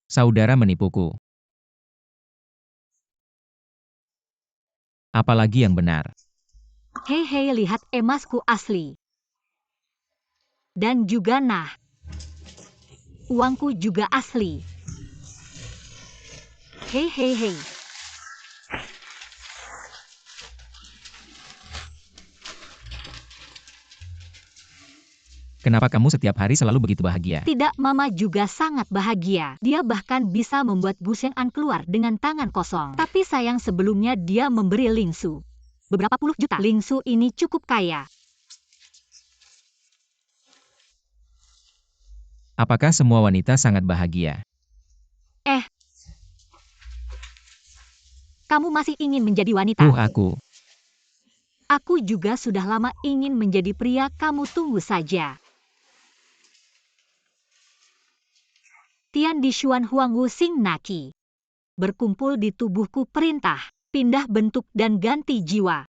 Saudara menipuku. Apalagi yang benar? Hei, lihat emasku asli. Dan juga uangku juga asli. Hei. Kenapa kamu setiap hari selalu begitu bahagia? Tidak, Mama juga sangat bahagia. Dia bahkan bisa membuat Gu Sheng'an keluar dengan tangan kosong. Tapi sayang, sebelumnya dia memberi Ling Su beberapa puluh juta. Ling Su ini cukup kaya. Apakah semua wanita sangat bahagia? Kamu masih ingin menjadi wanita? Aku juga sudah lama ingin menjadi pria, kamu tunggu saja. Tian di Xuan Huangwu Sing Naki. Berkumpul di tubuhku perintah, pindah bentuk dan ganti jiwa.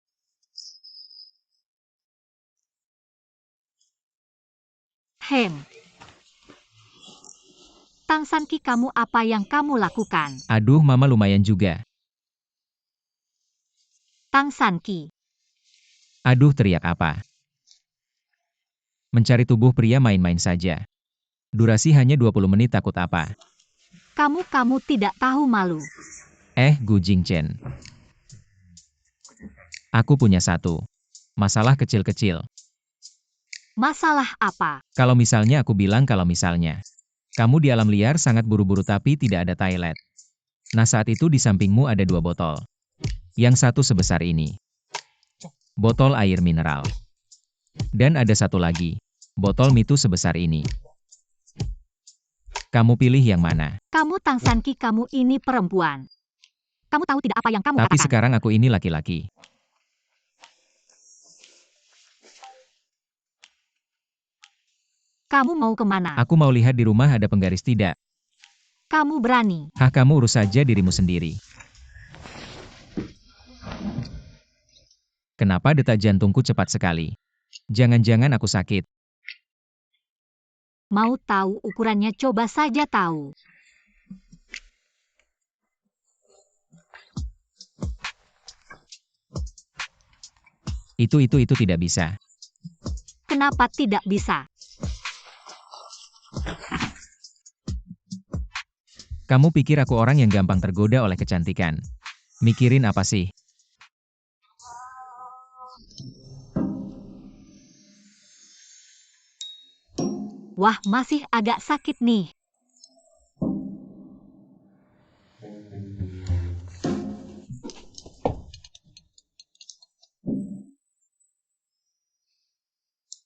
Tang San Qi, kamu apa yang kamu lakukan? Aduh, Mama lumayan juga. Tang San Qi. Aduh, teriak apa? Mencari tubuh pria main-main saja. Durasi hanya 20 menit, takut apa? Kamu tidak tahu malu. Gu Jingchen. Aku punya satu masalah kecil-kecil. Masalah apa? Kalau misalnya aku bilang kalau misalnya kamu di alam liar sangat buru-buru tapi tidak ada toilet. Nah saat itu di sampingmu ada 2 botol. Yang satu sebesar ini. Botol air mineral. Dan ada satu lagi. Botol mitu sebesar ini. Kamu pilih yang mana? Kamu Tang Sanqi, kamu ini perempuan. Kamu tahu tidak apa yang kamu Tapi katakan? sekarang aku ini laki-laki. Kamu mau kemana? Aku mau lihat di rumah ada penggaris tidak. Kamu berani. Kamu urus saja dirimu sendiri. Kenapa detak jantungku cepat sekali? Jangan-jangan aku sakit. Mau tahu ukurannya? Coba saja tahu. Itu tidak bisa. Kenapa tidak bisa? Kamu pikir aku orang yang gampang tergoda oleh kecantikan? Mikirin apa sih? Wah, masih agak sakit nih.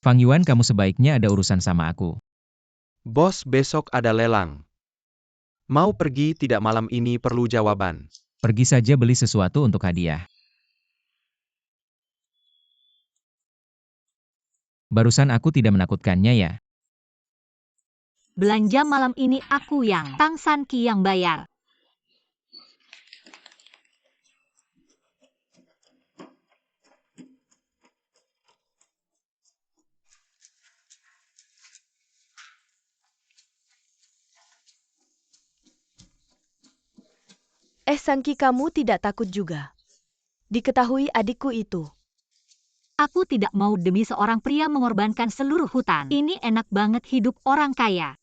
Fang Yuan, kamu sebaiknya ada urusan sama aku. Bos, besok ada lelang. Mau pergi tidak malam ini? Perlu jawaban. Pergi saja beli sesuatu untuk hadiah. Barusan aku tidak menakutkannya ya? Belanja malam ini aku yang Tang Sanqi yang bayar. Sanqi, kamu tidak takut juga? Diketahui adikku itu. Aku tidak mau demi seorang pria mengorbankan seluruh hutan. Ini enak banget hidup orang kaya.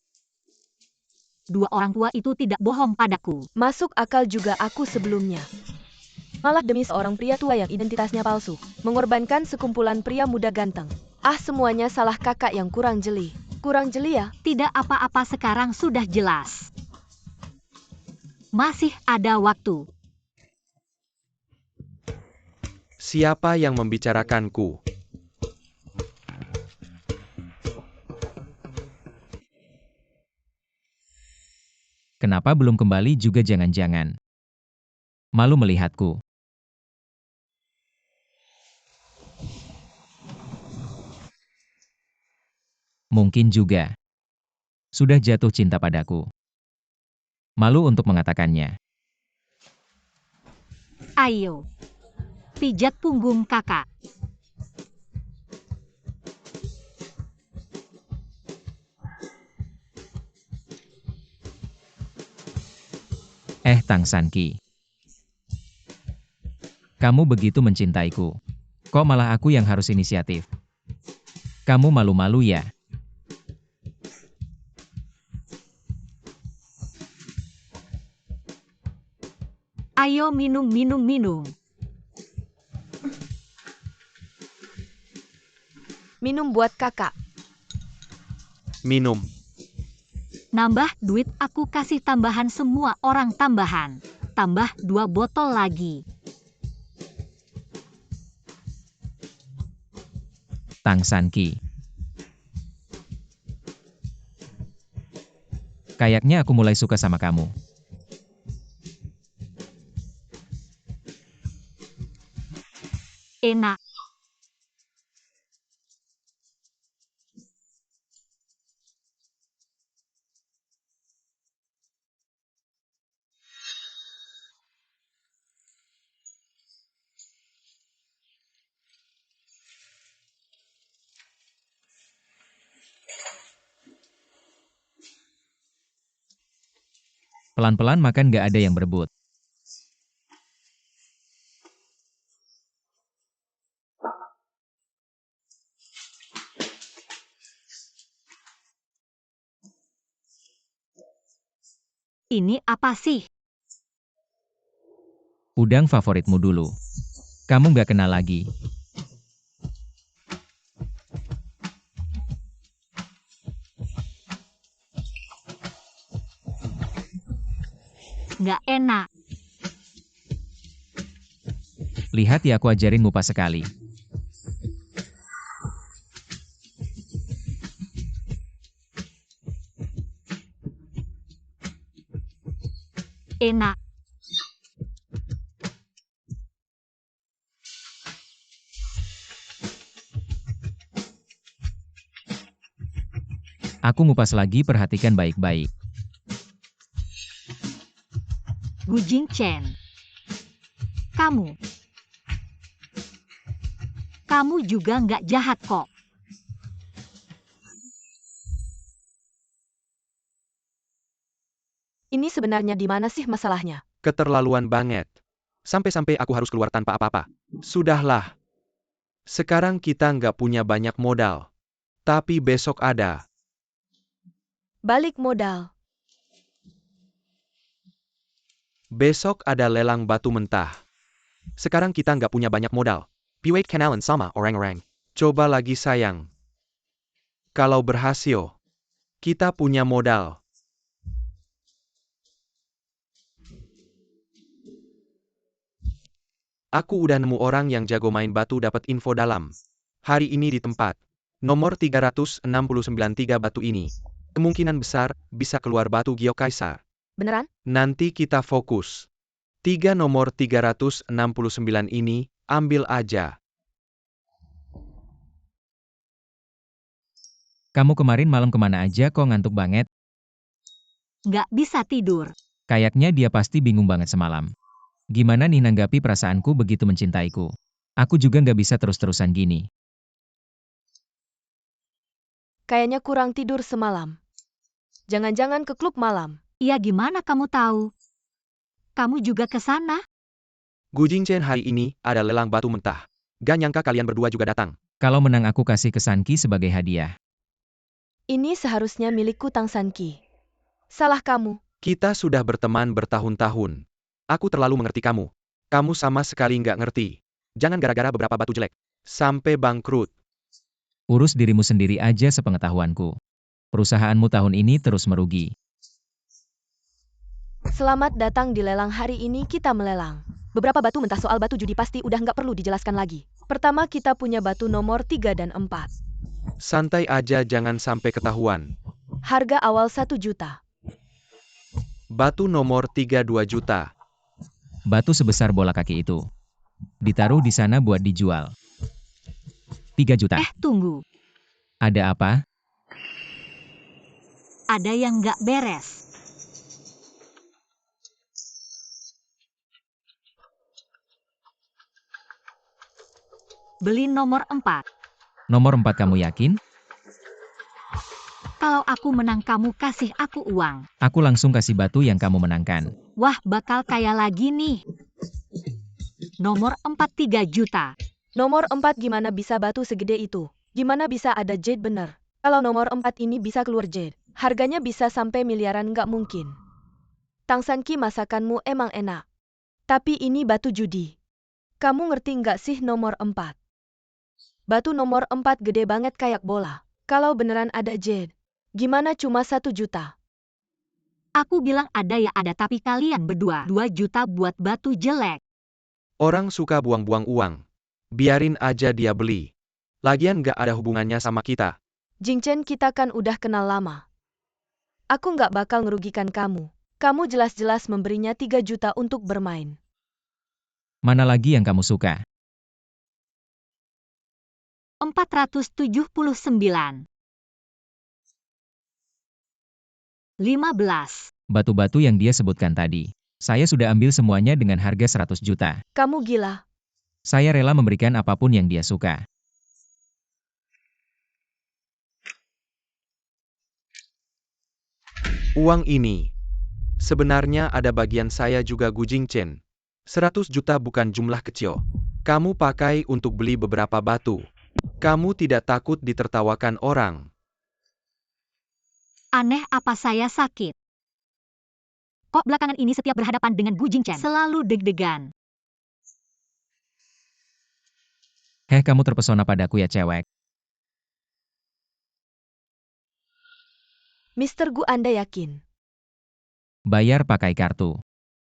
2 orang tua itu tidak bohong padaku. Masuk akal juga aku sebelumnya. Malah demi seorang pria tua yang identitasnya palsu, mengorbankan sekumpulan pria muda ganteng. Semuanya salah kakak yang kurang jeli. Kurang jeli ya? Tidak apa-apa, sekarang sudah jelas. Masih ada waktu. Siapa yang membicarakanku? Kenapa belum kembali juga? Jangan-jangan malu melihatku. Mungkin juga sudah jatuh cinta padaku. Malu untuk mengatakannya. Ayo, pijat punggung kakak. Tang Sanqi. Kamu begitu mencintaiku. Kok malah aku yang harus inisiatif? Kamu malu-malu ya? Ayo minum. Minum buat kakak. Minum. Nambah duit, aku kasih tambahan, semua orang tambahan. Tambah 2 botol lagi. Tang Sanqi. Kayaknya aku mulai suka sama kamu. Enak. Pelan-pelan makan, gak ada yang berebut. Ini apa sih? Udang favoritmu dulu. Kamu nggak kenal lagi. Nggak enak. Lihat ya, aku ajarin ngupas sekali. Enak. Aku ngupas lagi, perhatikan baik-baik. Gu Jingchen. Kamu juga nggak jahat kok. Ini sebenarnya di mana sih masalahnya? Keterlaluan banget. Sampai-sampai aku harus keluar tanpa apa-apa. Sudahlah. Sekarang kita nggak punya banyak modal. Tapi besok ada. Balik modal. Besok ada lelang batu mentah. Sekarang kita nggak punya banyak modal. Piwait kenalan sama orang-orang. Coba lagi sayang. Kalau berhasil, kita punya modal. Aku udah nemu orang yang jago main batu, dapat info dalam. Hari ini di tempat. Nomor 369 3 batu ini. Kemungkinan besar, bisa keluar batu Gio Kaisar. Beneran? Nanti kita fokus. 3 nomor 369 ini, ambil aja. Kamu kemarin malam kemana aja kok ngantuk banget? Nggak bisa tidur. Kayaknya dia pasti bingung banget semalam. Gimana nih nanggapi perasaanku begitu mencintaiku? Aku juga nggak bisa terus-terusan gini. Kayaknya kurang tidur semalam. Jangan-jangan ke klub malam. Ya gimana kamu tahu? Kamu juga ke sana? Gu Jingchen, hari ini, ada lelang batu mentah. Gak nyangka kalian berdua juga datang. Kalau menang aku kasih ke Sanki sebagai hadiah. Ini seharusnya milikku Tang Sanki. Salah kamu. Kita sudah berteman bertahun-tahun. Aku terlalu mengerti kamu. Kamu sama sekali nggak ngerti. Jangan gara-gara beberapa batu jelek sampai bangkrut. Urus dirimu sendiri aja sepengetahuanku. Perusahaanmu tahun ini terus merugi. Selamat datang di lelang hari ini kita melelang. Beberapa batu mentah, soal batu judi pasti udah nggak perlu dijelaskan lagi. Pertama kita punya batu nomor 3 dan 4. Santai aja, jangan sampai ketahuan. Harga awal 1 juta. Batu nomor 3 2 juta. Batu sebesar bola kaki itu. Ditaruh di sana buat dijual. 3 juta. Tunggu. Ada apa? Ada yang nggak beres. Beli nomor 4. Nomor 4 kamu yakin? Kalau aku menang kamu kasih aku uang. Aku langsung kasih batu yang kamu menangkan. Wah, bakal kaya lagi nih. Nomor 4 3 juta. Nomor 4 gimana bisa batu segede itu? Gimana bisa ada jade bener? Kalau nomor 4 ini bisa keluar jade, harganya bisa sampai miliaran, nggak mungkin. Tang Sanki, masakanmu emang enak. Tapi ini batu judi. Kamu ngerti nggak sih nomor 4? Batu nomor 4 gede banget kayak bola. Kalau beneran ada jade, gimana cuma 1 juta? Aku bilang ada ya ada, tapi kalian berdua 2 juta buat batu jelek. Orang suka buang-buang uang. Biarin aja dia beli. Lagian nggak ada hubungannya sama kita. Jingchen, kita kan udah kenal lama. Aku nggak bakal ngerugikan kamu. Kamu jelas-jelas memberinya 3 juta untuk bermain. Mana lagi yang kamu suka? 479. 15. Batu-batu yang dia sebutkan tadi. Saya sudah ambil semuanya dengan harga 100 juta. Kamu gila. Saya rela memberikan apapun yang dia suka. Uang ini. Sebenarnya ada bagian saya juga, Gu Jingchen. 100 juta bukan jumlah kecil. Kamu pakai untuk beli beberapa batu. Kamu tidak takut ditertawakan orang? Aneh apa saya sakit? Kok belakangan ini setiap berhadapan dengan Gu Jingchen selalu deg-degan. Heh, kamu terpesona padaku ya cewek. Mr. Gu, Anda yakin? Bayar pakai kartu.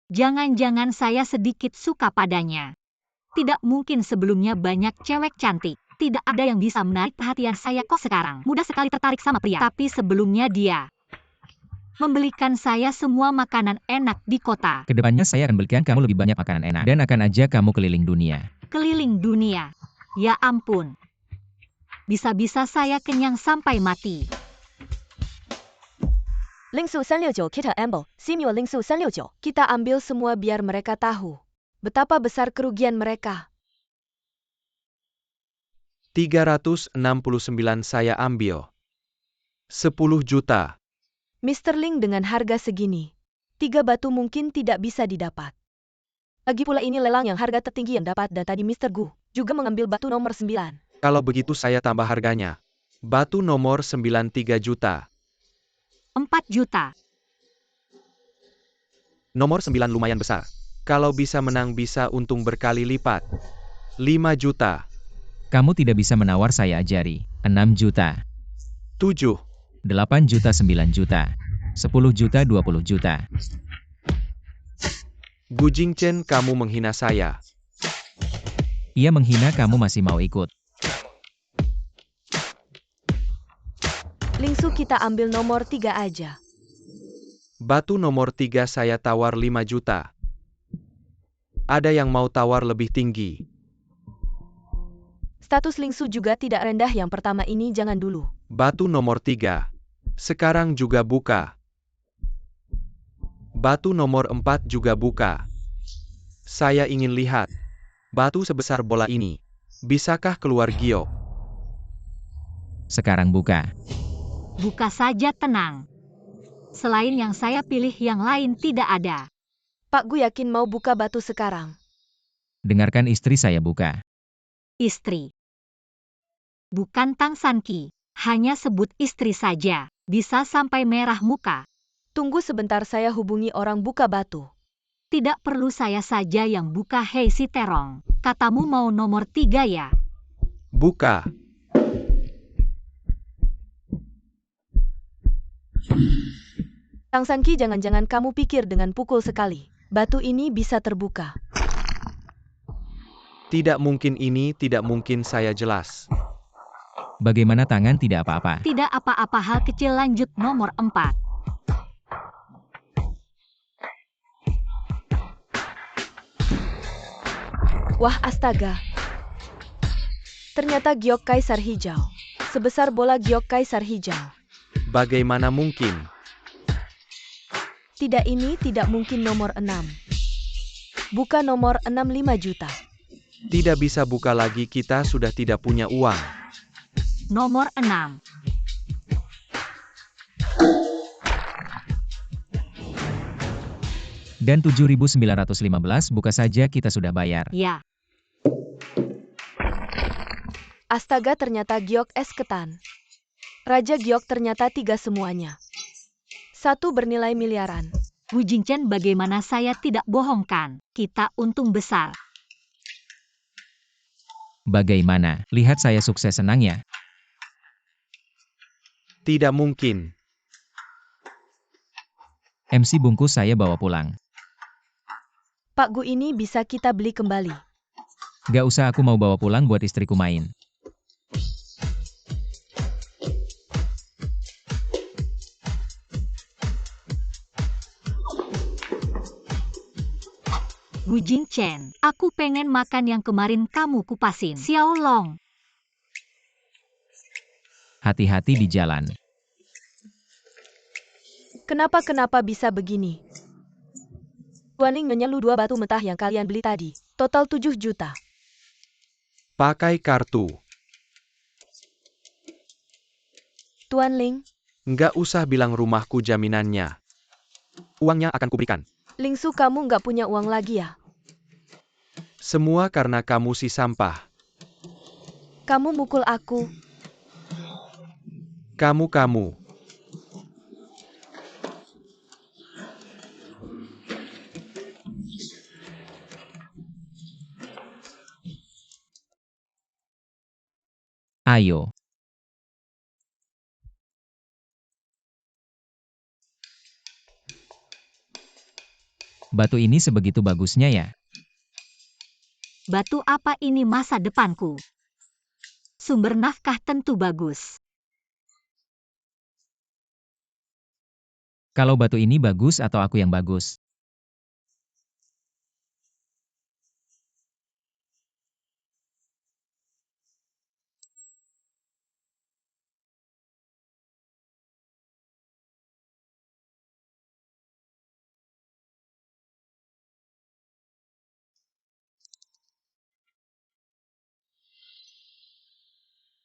Jangan-jangan saya sedikit suka padanya. Tidak mungkin sebelumnya banyak cewek cantik. Tidak ada yang bisa menarik perhatian saya kok sekarang. Mudah sekali tertarik sama pria. Tapi sebelumnya dia membelikan saya semua makanan enak di kota. Kedepannya saya akan belikan kamu lebih banyak makanan enak. Dan akan ajak kamu keliling dunia. Keliling dunia. Ya ampun. Bisa-bisa saya kenyang sampai mati. Lingsu 369 Kita ambil, Simio Lingsu 369. Kita ambil semua biar mereka tahu betapa besar kerugian mereka. 369 saya ambil. 10 juta. Mr. Ling, dengan harga segini, 3 batu mungkin tidak bisa didapat. Lagi pula ini lelang yang harga tertinggi yang dapat, dan tadi Mr. Gu juga mengambil batu nomor 9. Kalau begitu saya tambah harganya. Batu nomor 9 3 juta. 4 juta. Nomor 9 lumayan besar. Kalau bisa menang bisa untung berkali lipat. 5 juta. Kamu tidak bisa menawar, saya ajari. 6 juta. 7. 8 juta, 9 juta. 10 juta, 20 juta. Gu Jingchen, kamu menghina saya. Ia menghina, kamu masih mau ikut. Lingsu, kita ambil nomor 3 aja. Batu nomor 3 saya tawar 5 juta. Ada yang mau tawar lebih tinggi? Status Lingsu juga tidak rendah, yang pertama ini jangan dulu. Batu nomor 3. Sekarang juga buka. Batu nomor 4 juga buka. Saya ingin lihat. Batu sebesar bola ini. Bisakah keluar giok? Sekarang buka. Buka saja, tenang. Selain yang saya pilih, yang lain tidak ada. Pak Gu yakin mau buka batu sekarang? Dengarkan istri saya buka. Istri. Bukan Tang Sanqi. Hanya sebut istri saja. Bisa sampai merah muka. Tunggu sebentar, saya hubungi orang buka batu. Tidak perlu, saya saja yang buka. Hei si terong. Katamu mau nomor 3 ya? Buka. Tang Sanqi, jangan-jangan kamu pikir dengan pukul sekali batu ini bisa terbuka? Tidak mungkin, ini tidak mungkin, saya jelas. Bagaimana tangan tidak apa-apa? Tidak apa-apa, hal kecil. Lanjut nomor 4. Wah, astaga. Ternyata giok kaisar hijau. Sebesar bola giok kaisar hijau. Bagaimana mungkin? Tidak, ini tidak mungkin. Nomor 6. Buka nomor 6 5 juta. Tidak bisa buka lagi, kita sudah tidak punya uang. Nomor 6. Dan 7.915, buka saja, kita sudah bayar. Ya. Astaga, ternyata giok es ketan. Raja giok ternyata 3 semuanya. 1 bernilai miliaran. Gu Jingchen, bagaimana saya tidak bohongkan? Kita untung besar. Bagaimana? Lihat saya sukses, senang ya? Tidak mungkin. MC bungkus saya bawa pulang. Pak Gu, ini bisa kita beli kembali. Gak usah, aku mau bawa pulang buat istriku main. Gu Jingchen, aku pengen makan yang kemarin kamu kupasin. Xiao Long. Hati-hati di jalan. Kenapa bisa begini? Tuan Ling menyelu 2 batu mentah yang kalian beli tadi. Total 7 juta. Pakai kartu. Tuan Ling, Nggak usah bilang rumahku jaminannya. Uangnya akan kuberikan. Lingsu, kamu nggak punya uang lagi ya? Semua karena kamu si sampah. Kamu mukul aku. Kamu. Ayo. Batu ini sebegitu bagusnya ya. Batu apa ini masa depanku? Sumber nafkah tentu bagus. Kalau batu ini bagus atau aku yang bagus?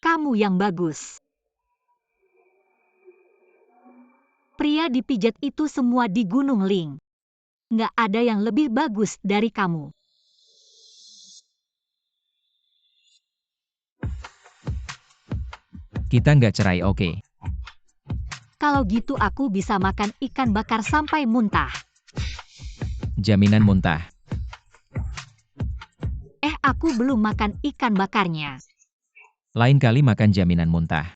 Kamu yang bagus. Pria dipijat itu semua di Gunung Ling. Nggak ada yang lebih bagus dari kamu. Kita nggak cerai, oke? Kalau gitu aku bisa makan ikan bakar sampai muntah. Jaminan muntah. Aku belum makan ikan bakarnya. Lain kali makan jaminan muntah.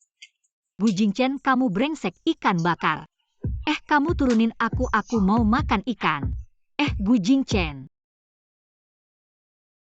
Gu Jingchen, kamu brengsek ikan bakar. Kamu turunin aku mau makan ikan. Gu Jingchen.